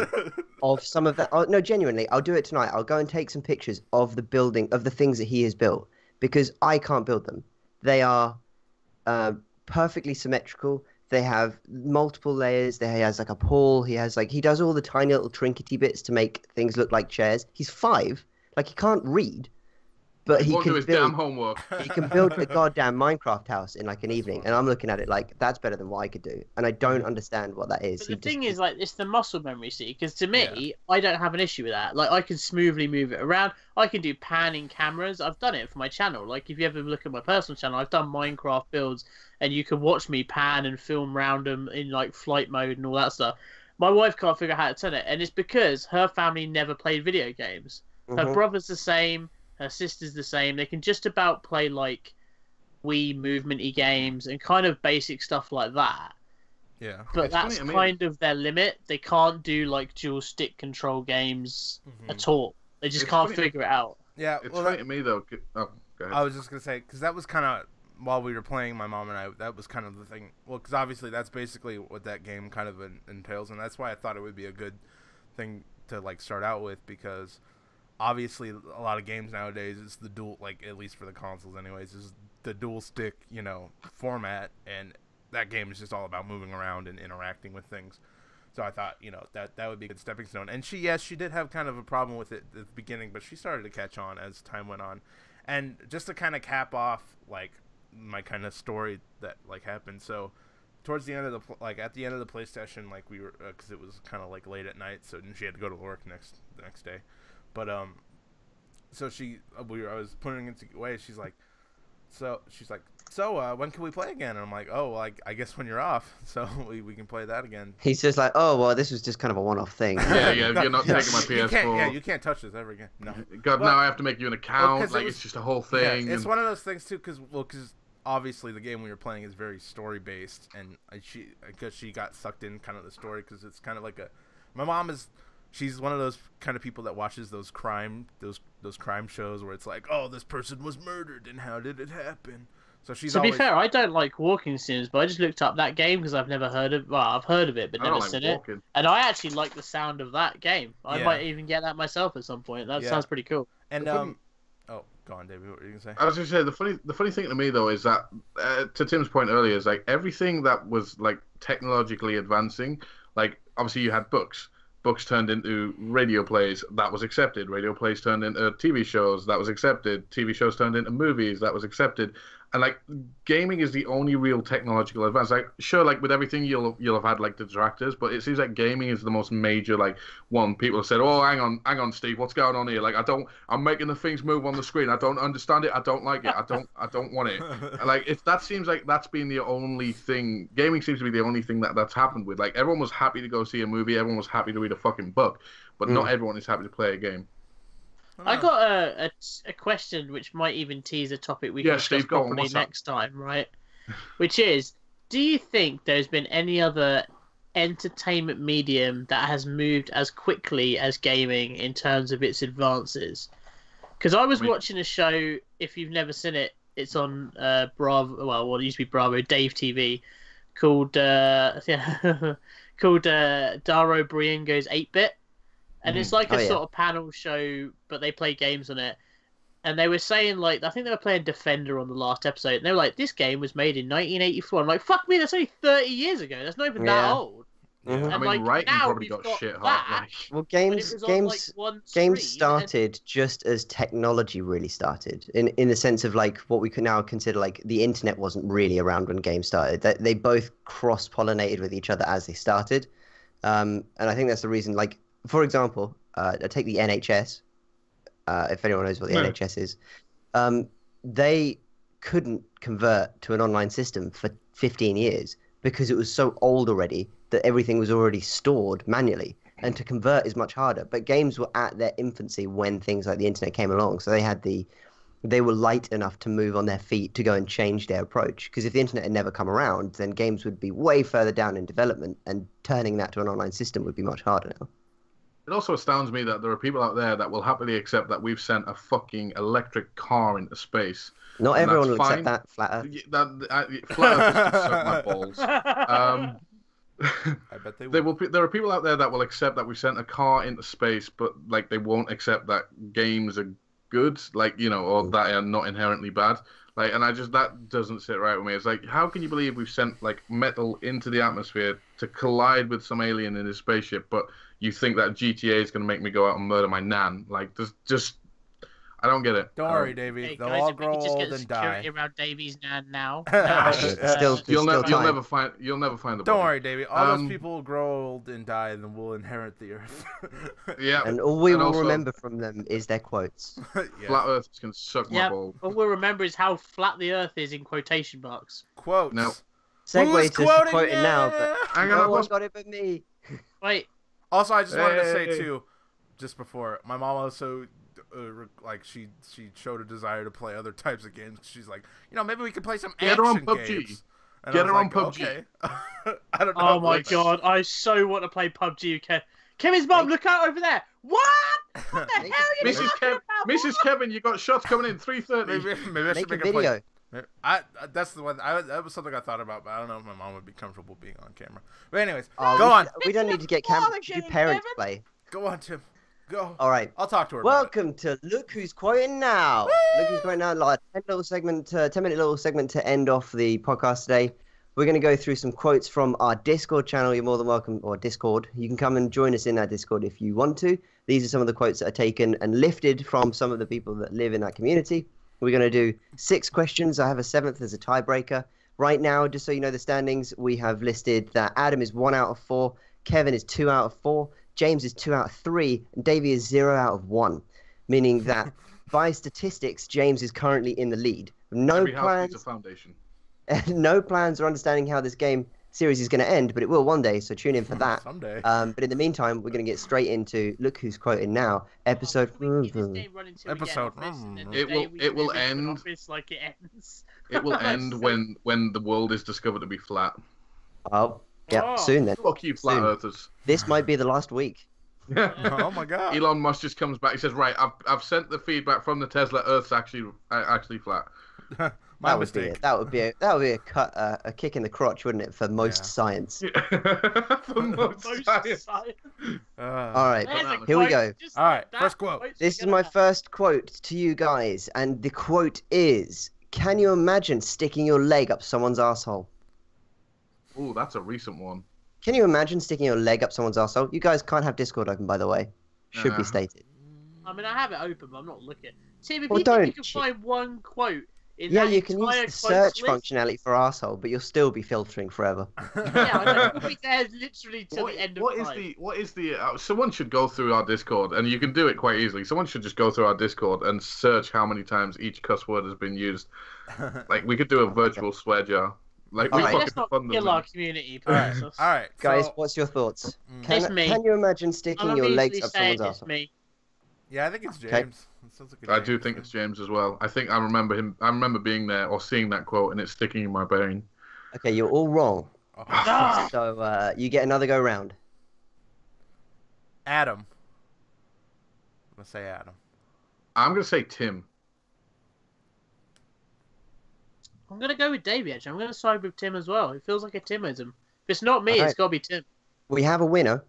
Speaker 2: of some of that. No, genuinely, I'll do it tonight. I'll go and take some pictures of the building, of the things that he has built, because I can't build them. They are perfectly symmetrical. They have multiple layers. He has like a pool. He does all the tiny little trinkety bits to make things look like chairs. He's 5. Like, he can't read, but he
Speaker 4: Won't do
Speaker 2: can
Speaker 4: his damn
Speaker 2: build.
Speaker 4: homework.
Speaker 2: He can build a goddamn Minecraft house in like an evening, and I'm looking at it like that's better than what I could do, and I don't understand what that is.
Speaker 3: But the thing is, like, it's the muscle memory, see, because to me, I don't have an issue with that. Like, I can smoothly move it around. I can do panning cameras. I've done it for my channel. Like, if you ever look at my personal channel, I've done Minecraft builds, and you can watch me pan and film around them in, like, flight mode and all that stuff. My wife can't figure out how to turn it, and it's because her family never played video games. Her brother's the same. Her sister's the same. They can just about play like Wii movement-y games and kind of basic stuff like that.
Speaker 1: Yeah.
Speaker 3: But
Speaker 4: It's
Speaker 3: that's
Speaker 4: funny, I mean-
Speaker 3: kind of their limit. They can't do like dual stick control games at all. They just
Speaker 4: It's
Speaker 3: can't
Speaker 4: funny-
Speaker 3: figure it out.
Speaker 1: Yeah.
Speaker 4: It's
Speaker 1: Well,
Speaker 4: funny to me though. Oh, go ahead.
Speaker 1: I was just gonna say because that was kind of while we were playing, my mom and I. That was kind of the thing. Well, because obviously that's basically what that game kind of entails, and that's why I thought it would be a good thing to like start out with, because obviously a lot of games nowadays it's the dual, like at least for the consoles anyways, is the dual stick format, and that game is just all about moving around and interacting with things. So I thought that would be a good stepping stone. And she did have kind of a problem with it at the beginning, but she started to catch on as time went on. And just to kind of cap off like my kind of story that like happened, so towards the end of at the end of the play session, like we were, because it was kind of like late at night, so she had to go to work the next day. But so I was putting it away. She's like, when can we play again? And I'm like, oh, well, I guess when you're off, so we can play that again.
Speaker 2: He's just like, oh well, this was just kind of a one-off thing.
Speaker 4: Yeah, you're not taking my PS4.
Speaker 1: You can't touch this ever again. No.
Speaker 4: God,
Speaker 1: Well,
Speaker 4: now I have to make you an account.
Speaker 1: well,
Speaker 4: It's just a whole thing.
Speaker 1: Yeah, it's
Speaker 4: and-
Speaker 1: one of those things too, because obviously the game we were playing is very story based, and she got sucked in kind of the story, because it's kind of like my mom she's one of those kind of people that watches those crime shows where it's like, oh, this person was murdered and how did it happen. So she's
Speaker 3: To be
Speaker 1: always,
Speaker 3: fair, I don't like walking sims, but I just looked up that game because I've never heard of. Well, I've heard of it, but
Speaker 4: I don't
Speaker 3: never
Speaker 4: like
Speaker 3: seen
Speaker 4: walking.
Speaker 3: it. And I actually like the sound of that game. I
Speaker 1: Yeah.
Speaker 3: might even get that myself at some point. That
Speaker 1: Yeah.
Speaker 3: sounds pretty cool.
Speaker 1: and
Speaker 4: The funny-
Speaker 1: oh, go on, David. What were you gonna say?
Speaker 4: I was going to say the funny thing to me though is that to Tim's point earlier is like everything that was like technologically advancing, like obviously you had books turned into radio plays, that was accepted. Radio plays turned into TV shows, that was accepted. TV shows turned into movies, that was accepted. And like gaming is the only real technological advance. Like sure, like with everything you'll have had like detractors, but it seems like gaming is the most major like one. People have said, "Oh, hang on, Steve, what's going on here? Like I'm making the things move on the screen. I don't understand it. I don't like it. I don't want it." And, like if that seems like that's been the only thing, gaming seems to be the only thing that's happened with. Like everyone was happy to go see a movie, everyone was happy to read a fucking book, but not everyone is happy to play a game.
Speaker 3: I got a question which might even tease a topic we can discuss properly next time, right? Which is, do you think there's been any other entertainment medium that has moved as quickly as gaming in terms of its advances? Because I was watching a show, if you've never seen it, it's on Bravo, well, what used to be Bravo, Dave TV, called Daro Briengo's 8-Bit. And it's like a sort of panel show, but they play games on it. And they were saying, like, I think they were playing Defender on the last episode. And they were like, this game was made in 1984. I'm like, fuck me, that's only 30 years ago. That's not even that old.
Speaker 2: Mm-hmm.
Speaker 3: And
Speaker 4: I mean,
Speaker 3: like,
Speaker 4: writing
Speaker 3: now
Speaker 4: probably got shit hot. Like...
Speaker 2: Well, games started just as technology really started. In the sense of, like, what we could now consider, like, the internet wasn't really around when games started. They both cross-pollinated with each other as they started. And I think that's the reason, like, for example, take the NHS. If anyone knows what the NHS is, they couldn't convert to an online system for 15 years because it was so old already that everything was already stored manually. And to convert is much harder. But games were at their infancy when things like the internet came along. So they were light enough to move on their feet to go and change their approach. Because if the internet had never come around, then games would be way further down in development, and turning that to an online system would be much harder now.
Speaker 4: It also astounds me that there are people out there that will happily accept that we've sent a fucking electric car into space.
Speaker 2: Not everyone will accept that, Flat Earth.
Speaker 4: Flat Earth can suck my balls.
Speaker 1: I bet they will.
Speaker 4: There are people out there that will accept that we've sent a car into space, but like they won't accept that games are good, like, you know, or that are not inherently bad. Like, and that doesn't sit right with me. It's like, how can you believe we've sent like metal into the atmosphere to collide with some alien in his spaceship, but you think that GTA is going to make me go out and murder my nan? Like, just I don't get it.
Speaker 1: Don't worry, Davey.
Speaker 3: Hey,
Speaker 1: They'll
Speaker 3: guys,
Speaker 1: all
Speaker 3: if we
Speaker 1: grow
Speaker 3: could just
Speaker 1: old
Speaker 3: get
Speaker 1: and die.
Speaker 3: security around Davey's nan now.
Speaker 4: You'll never find the body.
Speaker 1: Don't worry, Davey. All those people will grow old and die, and then we'll inherit the Earth.
Speaker 4: Yeah.
Speaker 2: And all we will remember from them is their quotes.
Speaker 1: Yeah.
Speaker 4: Flat Earth can suck my balls.
Speaker 3: All we'll remember is how flat the Earth is in quotation marks.
Speaker 1: Quotes.
Speaker 4: No.
Speaker 2: Segue to quoting now, but
Speaker 4: Hang on,
Speaker 2: no one got it but me.
Speaker 3: Wait.
Speaker 1: Also, I just wanted to say too, just before, my mom also, like, she showed a desire to play other types of games. She's like, you know, maybe we could play some action games. And
Speaker 4: Get her on PUBG.
Speaker 1: Okay. I don't know.
Speaker 3: Oh my god, I so want to play PUBG. Kevin's mom, look out over there. What? What the hell are you talking about?
Speaker 4: Mrs. Kevin, you got shots coming in 3:30.
Speaker 1: Maybe I should
Speaker 2: Make a video.
Speaker 1: That's the one. That was something I thought about, but I don't know if my mom would be comfortable being on camera. But anyways, go on.
Speaker 2: We don't need to get camera. Do parents play?
Speaker 1: Go on, Tim. Go.
Speaker 2: All right.
Speaker 1: I'll talk to her.
Speaker 2: Welcome to Look Who's Quoting Now.
Speaker 1: Woo!
Speaker 2: Look Who's Quoting Now. Like a 10-minute little segment to end off the podcast today. We're going to go through some quotes from our Discord channel. You're more than welcome, or Discord. You can come and join us in that Discord if you want to. These are some of the quotes that are taken and lifted from some of the people that live in that community. We're going to do 6 questions. I have a 7th as a tiebreaker. Right now, just so you know the standings, we have listed that Adam is 1 out of 4, Kevin is 2 out of 4, James is 2 out of 3, and Davey is 0 out of 1. Meaning that by statistics, James is currently in the lead. No plans.
Speaker 4: A foundation.
Speaker 2: No plans or understanding how this game series is going to end, but it will one day, so tune in for that.
Speaker 1: Someday.
Speaker 2: But in the meantime, we're going to get straight into Look Who's Quoting Now, episode.
Speaker 3: It
Speaker 4: will end.
Speaker 3: Like it ends.
Speaker 4: It will end when the world is discovered to be flat.
Speaker 2: Oh, yeah, soon then.
Speaker 4: Fuck you, flat earthers.
Speaker 2: This might be the last week.
Speaker 1: Oh my god.
Speaker 4: Elon Musk just comes back. He says, "Right, I've sent the feedback from the Tesla. Earth's actually flat."
Speaker 1: My
Speaker 2: that
Speaker 1: mistake.
Speaker 2: Would be it. That would be a kick in the crotch, wouldn't it, for most science?
Speaker 4: For most science.
Speaker 2: All right, here we go.
Speaker 1: All right, first quote.
Speaker 2: This is my first quote to you guys, and the quote is, "Can you imagine sticking your leg up someone's asshole?"
Speaker 4: Ooh, that's a recent one.
Speaker 2: Can you imagine sticking your leg up someone's asshole? You guys can't have Discord open, by the way. Should be stated.
Speaker 3: I mean, I have it open, but I'm not looking. Tim, if
Speaker 2: Well,
Speaker 3: you think
Speaker 2: don't
Speaker 3: you can find one quote In
Speaker 2: Yeah,
Speaker 3: that
Speaker 2: you can use
Speaker 3: entire
Speaker 2: the
Speaker 3: close
Speaker 2: search
Speaker 3: list?
Speaker 2: functionality for arsehole, but you'll still be filtering forever.
Speaker 3: Yeah, I know. We'll be there literally till the end of time.
Speaker 4: What is the? Someone should go through our Discord, and you can do it quite easily. Someone should just go through our Discord and search how many times each cuss word has been used. Like we could do a virtual swear jar. Like we
Speaker 2: Alright.
Speaker 3: Let's
Speaker 4: fucking
Speaker 3: not
Speaker 4: fund them.
Speaker 3: kill our community, please.
Speaker 1: All right,
Speaker 2: Guys,
Speaker 1: so,
Speaker 2: what's your thoughts?
Speaker 3: It's me.
Speaker 2: Can you imagine sticking
Speaker 3: I'm
Speaker 2: your legs
Speaker 3: easily
Speaker 2: up
Speaker 3: saying
Speaker 2: someone's
Speaker 3: it's
Speaker 2: arsehole?
Speaker 3: me.
Speaker 1: yeah, I think it's
Speaker 2: Okay.
Speaker 1: James. That sounds like a
Speaker 4: I
Speaker 1: James
Speaker 4: do think
Speaker 1: thing.
Speaker 4: it's James as well. I think I remember him. I remember being there or seeing that quote, and it's sticking in my brain.
Speaker 2: Okay, you're all wrong.
Speaker 1: Oh.
Speaker 3: Ah!
Speaker 2: So you get another go round.
Speaker 1: Adam. I'm gonna say Adam.
Speaker 4: I'm gonna say Tim.
Speaker 3: I'm gonna go with Davey. Actually, I'm gonna side with Tim as well. It feels like a Timism. If it's not me,
Speaker 2: Alright.
Speaker 3: it's gotta be Tim.
Speaker 2: We have a winner,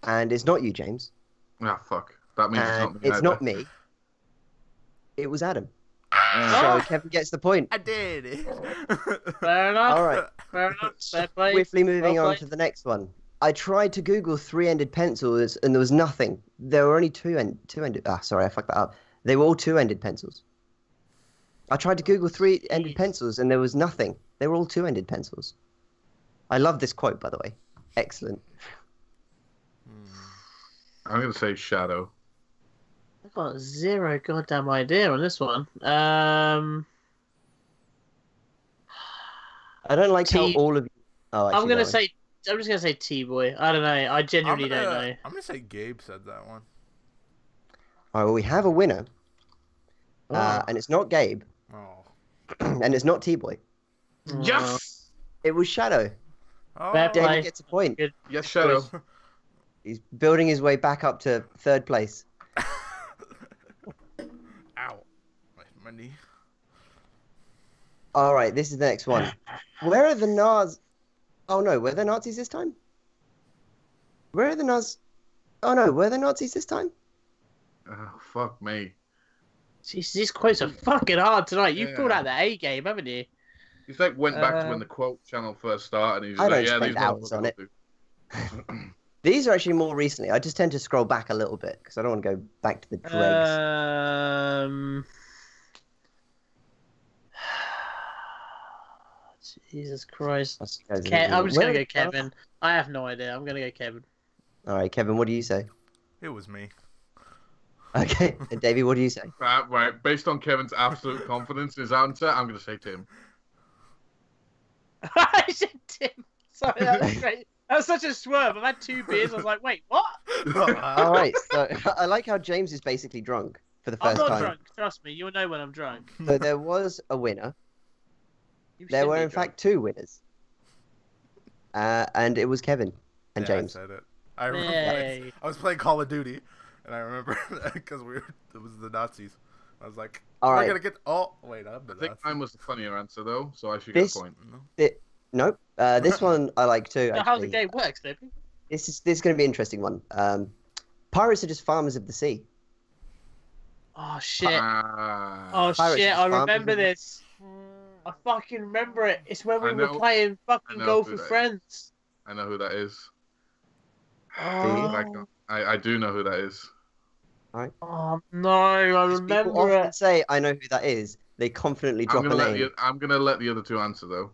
Speaker 2: and it's not you, James.
Speaker 4: Ah, fuck. That means
Speaker 2: And
Speaker 4: it's
Speaker 2: it's
Speaker 4: not me.
Speaker 2: not me. It was Adam.
Speaker 3: Ah!
Speaker 2: So Kevin gets the point.
Speaker 1: I did it.
Speaker 3: Fair enough.
Speaker 2: All right.
Speaker 3: Fair enough. Fair play.
Speaker 2: Swiftly moving
Speaker 3: Well
Speaker 2: on
Speaker 3: played.
Speaker 2: to the next one. I tried to Google three-ended pencils, and there was nothing. There were only two-ended. Ah, sorry, I fucked that up. They were all two-ended pencils. I tried to Google three-ended
Speaker 3: Jeez.
Speaker 2: pencils, and there was nothing. They were all two-ended pencils. I love this quote, by the way. Excellent.
Speaker 4: I'm gonna say Shadow.
Speaker 3: I've got zero goddamn idea on this one.
Speaker 2: I don't like how
Speaker 3: T-
Speaker 2: all of you. Oh, actually,
Speaker 3: I'm gonna
Speaker 2: no.
Speaker 3: say. I'm just gonna say T-boy. I don't know. I genuinely don't know.
Speaker 1: I'm gonna say Gabe said that one.
Speaker 2: All right, well, we have a winner,
Speaker 3: Oh.
Speaker 2: and it's not Gabe,
Speaker 1: Oh.
Speaker 2: and it's not T-Boy.
Speaker 4: Yes.
Speaker 2: It was Shadow.
Speaker 1: Oh.
Speaker 3: Fair play.
Speaker 2: David gets a point.
Speaker 3: Good.
Speaker 4: Yes, Shadow.
Speaker 2: He's building his way back up to third place.
Speaker 1: Ow. My knee.
Speaker 2: All right, this is the next one. Where are the Nazis? Oh no, were there Nazis this time? Where are the Nazis? Oh no, were there Nazis this time?
Speaker 4: Oh, fuck me.
Speaker 3: Jeez, these quotes are fucking hard tonight. You've
Speaker 4: Yeah.
Speaker 3: pulled out the A game, haven't you?
Speaker 4: He's like went back to when the quote channel first started, and he's
Speaker 2: I
Speaker 4: like,
Speaker 2: don't
Speaker 4: "Yeah,
Speaker 2: spend
Speaker 4: these
Speaker 2: hours on it."
Speaker 4: motherfuckers
Speaker 2: These are actually more recently. I just tend to scroll back a little bit because I don't want to go back to the dregs.
Speaker 3: Jesus Christ.
Speaker 2: I'll see you guys in
Speaker 3: I'm just
Speaker 2: Where
Speaker 3: gonna
Speaker 2: are
Speaker 3: go
Speaker 2: the-
Speaker 3: Kevin. I have no idea. I'm gonna go Kevin.
Speaker 2: All right, Kevin, what do you say?
Speaker 1: It was me.
Speaker 2: Okay, and Davey, what do you say?
Speaker 4: Right, based on Kevin's absolute confidence in his answer, I'm gonna say Tim.
Speaker 3: I said Tim. Sorry, that was great. That was such a swerve. I've had 2 beers. I was like, wait, what?
Speaker 2: All right, so I like how James is basically drunk for the
Speaker 3: I'm
Speaker 2: first
Speaker 3: not
Speaker 2: time.
Speaker 3: drunk. Trust me. You'll know when I'm drunk.
Speaker 2: So there was a winner.
Speaker 3: You've
Speaker 2: There
Speaker 3: seen
Speaker 2: were
Speaker 3: me
Speaker 2: in
Speaker 3: drunk.
Speaker 2: fact 2 winners, and it was Kevin and
Speaker 1: Yeah,
Speaker 2: James.
Speaker 1: I said it. I remember.
Speaker 3: Yay.
Speaker 1: I was playing Call of Duty, and I remember because it was the Nazis. I was like,
Speaker 2: All
Speaker 1: "We're
Speaker 2: right.
Speaker 1: gonna get." Oh, wait, I'm the
Speaker 4: I think
Speaker 1: Nazi.
Speaker 4: mine was the funnier answer though, so I should
Speaker 2: This-
Speaker 4: get a point.
Speaker 1: No.
Speaker 2: Nope. This one I like too.
Speaker 3: Know how the
Speaker 2: Actually,
Speaker 3: game works, baby.
Speaker 2: this is going to be an interesting one. Pirates are just farmers of the sea.
Speaker 3: Oh shit.
Speaker 4: Ah.
Speaker 3: Oh
Speaker 2: Pirates
Speaker 3: shit.
Speaker 2: is
Speaker 3: I
Speaker 2: farmers
Speaker 3: remember
Speaker 2: of the-
Speaker 3: this. I fucking remember it. It's when we
Speaker 4: I
Speaker 3: were
Speaker 4: know-
Speaker 3: playing fucking
Speaker 4: know
Speaker 3: Golf
Speaker 4: who
Speaker 3: with
Speaker 4: that is.
Speaker 3: Friends.
Speaker 4: I know who that is.
Speaker 3: Oh,
Speaker 4: I do know who that is.
Speaker 3: oh no, I
Speaker 2: Because people
Speaker 3: remember
Speaker 2: often
Speaker 3: it.
Speaker 2: say, "I know who that is." They confidently drop a name.
Speaker 4: I'm gonna let the other two answer though.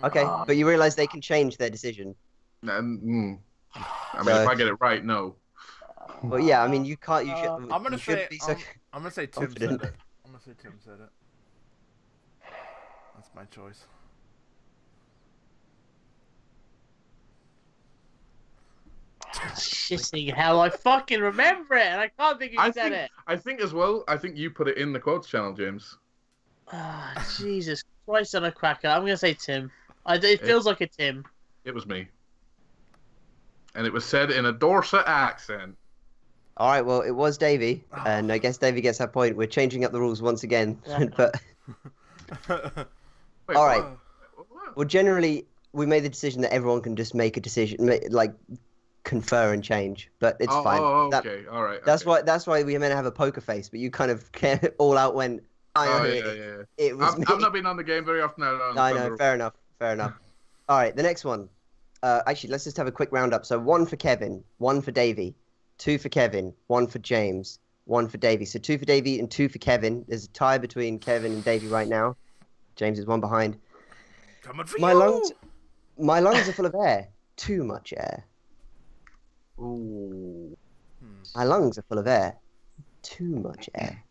Speaker 2: Okay,
Speaker 3: Oh.
Speaker 2: but you realise they can change their decision.
Speaker 4: And, I mean,
Speaker 2: So-
Speaker 4: if I get it right, no.
Speaker 2: Well, yeah, I mean, you can't. You should.
Speaker 1: I'm gonna
Speaker 2: you shouldn't
Speaker 1: say.
Speaker 2: be so-
Speaker 1: I'm gonna say Tim
Speaker 2: confident.
Speaker 1: said it. I'm gonna say Tim said it. That's my choice.
Speaker 3: Shitting hell, I fucking remember it, and I can't think who said it.
Speaker 4: I think as well. I think you put it in the quotes channel, James.
Speaker 3: Ah, Jesus Christ on a cracker. I'm gonna say Tim. It feels like a Tim.
Speaker 4: It was me. And it was said in a Dorset accent.
Speaker 2: All right, well, it was Davey, and I guess Davey gets that point. We're changing up the rules once again, but
Speaker 4: Wait,
Speaker 2: all right.
Speaker 4: what?
Speaker 2: Well, generally, we made the decision that everyone can just make a decision, like confer and change, but it's fine.
Speaker 4: Oh,
Speaker 2: That-
Speaker 4: okay. All right.
Speaker 2: That's
Speaker 4: okay.
Speaker 2: why we meant to have a poker face, but you kind of all out went. I know
Speaker 4: Oh,
Speaker 2: who
Speaker 4: yeah,
Speaker 2: it is.
Speaker 4: yeah, yeah.
Speaker 2: It was me.
Speaker 4: I've not been on the game very often. I don't
Speaker 2: I
Speaker 4: understand
Speaker 2: know.
Speaker 4: the
Speaker 2: Fair enough. Fair enough. All right, the next one. Actually, let's just have a quick roundup. So 1 for Kevin, 1 for Davey, 2 for Kevin, 1 for James, 1 for Davey. So 2 for Davey and 2 for Kevin. There's a tie between Kevin and Davey right now. James is 1 behind.
Speaker 1: Coming for
Speaker 2: My
Speaker 1: you.
Speaker 2: lungs are full of air. Too much air.
Speaker 4: Ooh.
Speaker 2: My lungs are full of air. Too much air.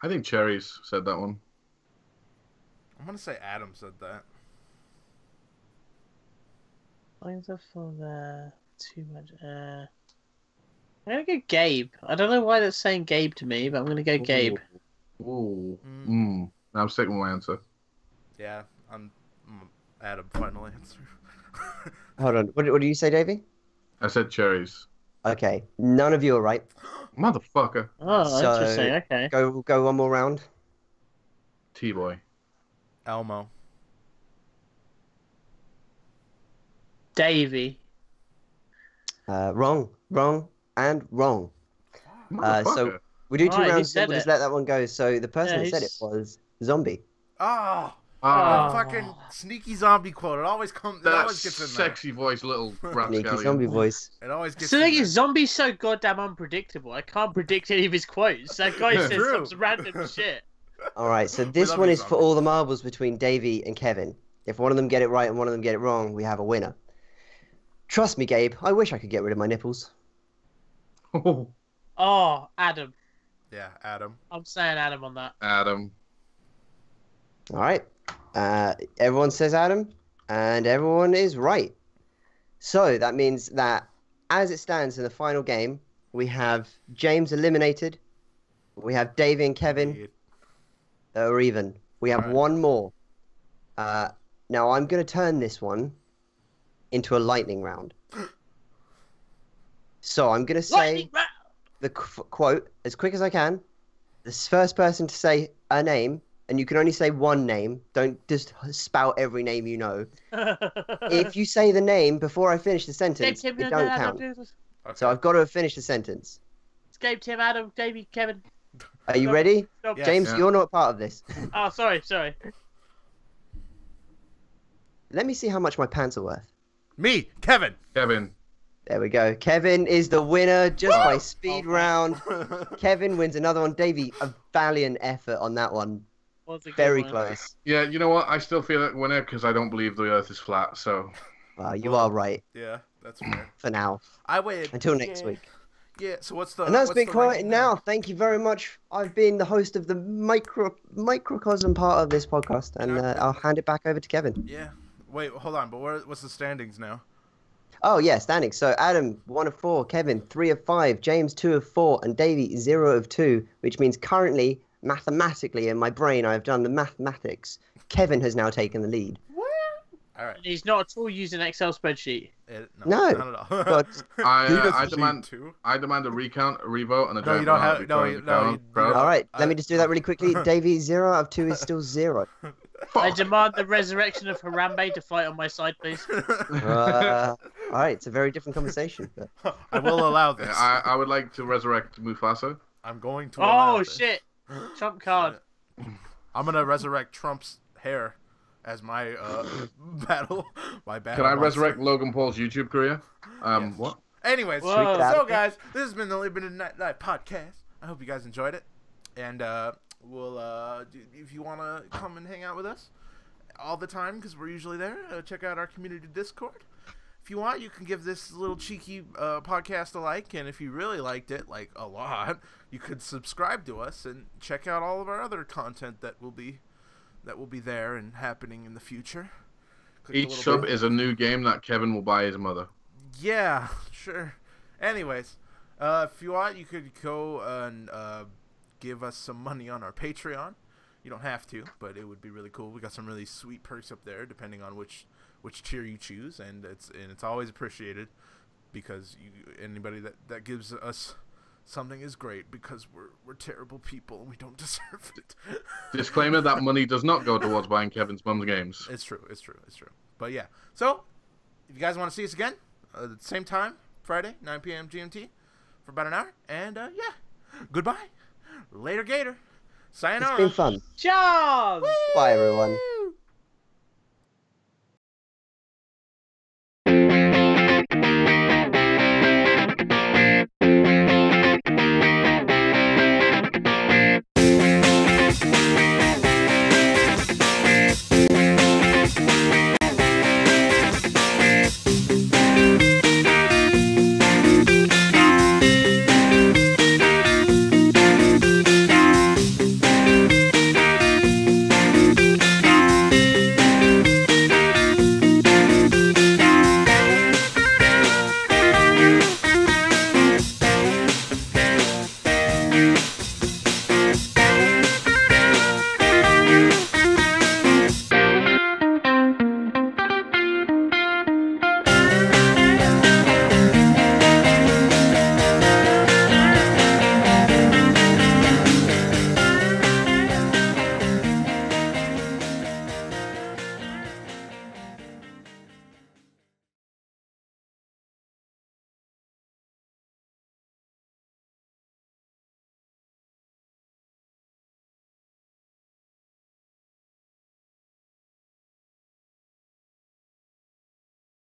Speaker 4: I think Cherries said that one.
Speaker 1: I'm gonna say Adam said that.
Speaker 3: Lines are full there. Too much air. I'm gonna go Gabe. I don't know why that's saying Gabe to me, but I'm gonna go Gabe.
Speaker 4: Ooh. I'm sticking with my answer.
Speaker 1: Yeah, I'm Adam. Final answer.
Speaker 2: Hold on. What do you say, Davey?
Speaker 4: I said Cherries.
Speaker 2: Okay. None of you are right.
Speaker 4: Motherfucker.
Speaker 3: Oh,
Speaker 2: So,
Speaker 3: interesting. Okay.
Speaker 2: Go one more round.
Speaker 4: T-boy.
Speaker 1: Elmo.
Speaker 3: Davey.
Speaker 2: Wrong, and wrong.
Speaker 4: Motherfucker.
Speaker 2: So we do 2
Speaker 3: Right, who
Speaker 2: rounds, then
Speaker 3: said
Speaker 2: we'll just
Speaker 3: it?
Speaker 2: let that one go. So the person that said it
Speaker 3: who's-
Speaker 2: was Zombie.
Speaker 1: Oh,
Speaker 4: Ah,
Speaker 1: fucking sneaky zombie quote. It always comes. It
Speaker 4: that
Speaker 1: always gets in there.
Speaker 4: sexy voice little
Speaker 2: Sneaky
Speaker 4: rapscallion.
Speaker 2: zombie voice.
Speaker 1: It always gets.
Speaker 3: So the
Speaker 1: in
Speaker 3: thing
Speaker 1: there.
Speaker 3: is, Zombie's so goddamn unpredictable. I can't predict any of his quotes. That guy
Speaker 4: Yeah.
Speaker 3: says
Speaker 1: True.
Speaker 3: some random shit.
Speaker 2: All right, so this
Speaker 1: love
Speaker 2: one
Speaker 1: you,
Speaker 2: is for
Speaker 1: Zombie.
Speaker 2: all the marbles between Davey and Kevin. If one of them get it right and one of them get it wrong, we have a winner. Trust me, Gabe, I wish I could get rid of my nipples.
Speaker 3: Oh, Adam.
Speaker 1: Yeah, Adam.
Speaker 3: I'm saying Adam on that.
Speaker 4: Adam.
Speaker 2: All right, everyone says Adam, and everyone is right. So that means that as it stands in the final game, we have James eliminated. We have Davey and Kevin are even. We have
Speaker 1: Alright.
Speaker 2: one more. Now I'm going to turn this one into a lightning round. So I'm going to say
Speaker 3: Lightning round!
Speaker 2: the quote as quick as I can. This first person to say a name, and you can only say one name. Don't just spout every name you know. If you say the name before I finish the sentence, it don't count.
Speaker 1: Okay.
Speaker 2: So I've got to finish the sentence.
Speaker 3: Escape Tim, Adam, Davey, Kevin.
Speaker 2: Are you ready?
Speaker 3: Stop.
Speaker 1: Yes.
Speaker 2: James,
Speaker 4: Yeah.
Speaker 2: you're not part of this.
Speaker 3: Oh, sorry.
Speaker 2: Let me see how much my pants are worth.
Speaker 1: Me, Kevin.
Speaker 4: Kevin.
Speaker 2: There we go. Kevin is the winner just by speed
Speaker 1: Oh.
Speaker 2: round. Kevin wins another one. Davey, a valiant effort on that one.
Speaker 3: Was a good
Speaker 2: Very
Speaker 3: one.
Speaker 2: close.
Speaker 4: Yeah, you know what? I still feel like winner because I don't believe the Earth is flat. So
Speaker 2: You are right
Speaker 1: Yeah, that's fair.
Speaker 2: for now.
Speaker 1: I win.
Speaker 2: Until next
Speaker 1: Yeah.
Speaker 2: week.
Speaker 1: Yeah. So what's the?
Speaker 2: And that's
Speaker 1: what's
Speaker 2: been
Speaker 1: the
Speaker 2: quite
Speaker 1: ranking
Speaker 2: now. Thank you very much. I've been the host of the microcosm part of this podcast, and I'll hand it back over to Kevin.
Speaker 1: Yeah. Wait, hold on. But what's the standings now?
Speaker 2: Oh yeah, standings. So Adam 1 of 4, Kevin 3 of 5, James 2 of 4, and Davey 0 of 2, which means currently, mathematically, in my brain, I have done the mathematics. Kevin has now taken the lead.
Speaker 1: All right.
Speaker 3: And he's not at all using an Excel spreadsheet.
Speaker 2: No,
Speaker 1: not at all.
Speaker 2: but
Speaker 4: I
Speaker 1: Two.
Speaker 4: demand a recount, a revote, and a
Speaker 1: No,
Speaker 4: giant
Speaker 1: you don't
Speaker 4: banana
Speaker 1: have- no,
Speaker 4: before
Speaker 1: you-
Speaker 4: I
Speaker 1: no,
Speaker 4: become
Speaker 1: you-
Speaker 4: pro.
Speaker 1: you
Speaker 2: all right,
Speaker 1: I-
Speaker 2: let me just do that really quickly. Davey 0 out of 2 is still 0.
Speaker 3: I demand the resurrection of Harambe to fight on my side, please.
Speaker 2: All right, it's a very different conversation. But...
Speaker 1: I will allow this.
Speaker 4: I would like to resurrect Mufasa.
Speaker 1: I'm going to. allow
Speaker 3: Oh
Speaker 1: this.
Speaker 3: shit! Trump card.
Speaker 1: I'm gonna resurrect Trump's hair as my battle. My battle.
Speaker 4: Can I
Speaker 1: monster.
Speaker 4: resurrect Logan Paul's YouTube career?
Speaker 1: Yes.
Speaker 4: What?
Speaker 1: Anyways,
Speaker 3: Whoa.
Speaker 1: so guys, this has been the LimitedNight podcast. I hope you guys enjoyed it, and we'll if you want to come and hang out with us all the time because we're usually there, check out our community Discord. If you want, you can give this little cheeky podcast a like, and if you really liked it, like a lot, you could subscribe to us and check out all of our other content that will be there and happening in the future. Click the
Speaker 4: Each
Speaker 1: little
Speaker 4: sub
Speaker 1: bell.
Speaker 4: is a new game that Kevin will buy his mother.
Speaker 1: Yeah, sure. Anyways, if you want, you could go and give us some money on our Patreon. You don't have to, but it would be really cool. We got some really sweet perks up there, depending on which tier you choose, and it's always appreciated because anybody that gives us something is great because we're terrible people and we don't deserve it.
Speaker 4: Disclaimer: that money does not go towards buying Kevin's mum's games.
Speaker 1: It's true. But yeah, so if you guys want to see us again at the same time, Friday, 9 p.m. GMT, for about an hour, and yeah, goodbye, later, Gator,
Speaker 2: It's
Speaker 1: sayonara.
Speaker 2: been fun.
Speaker 3: Charles.
Speaker 2: Bye, everyone.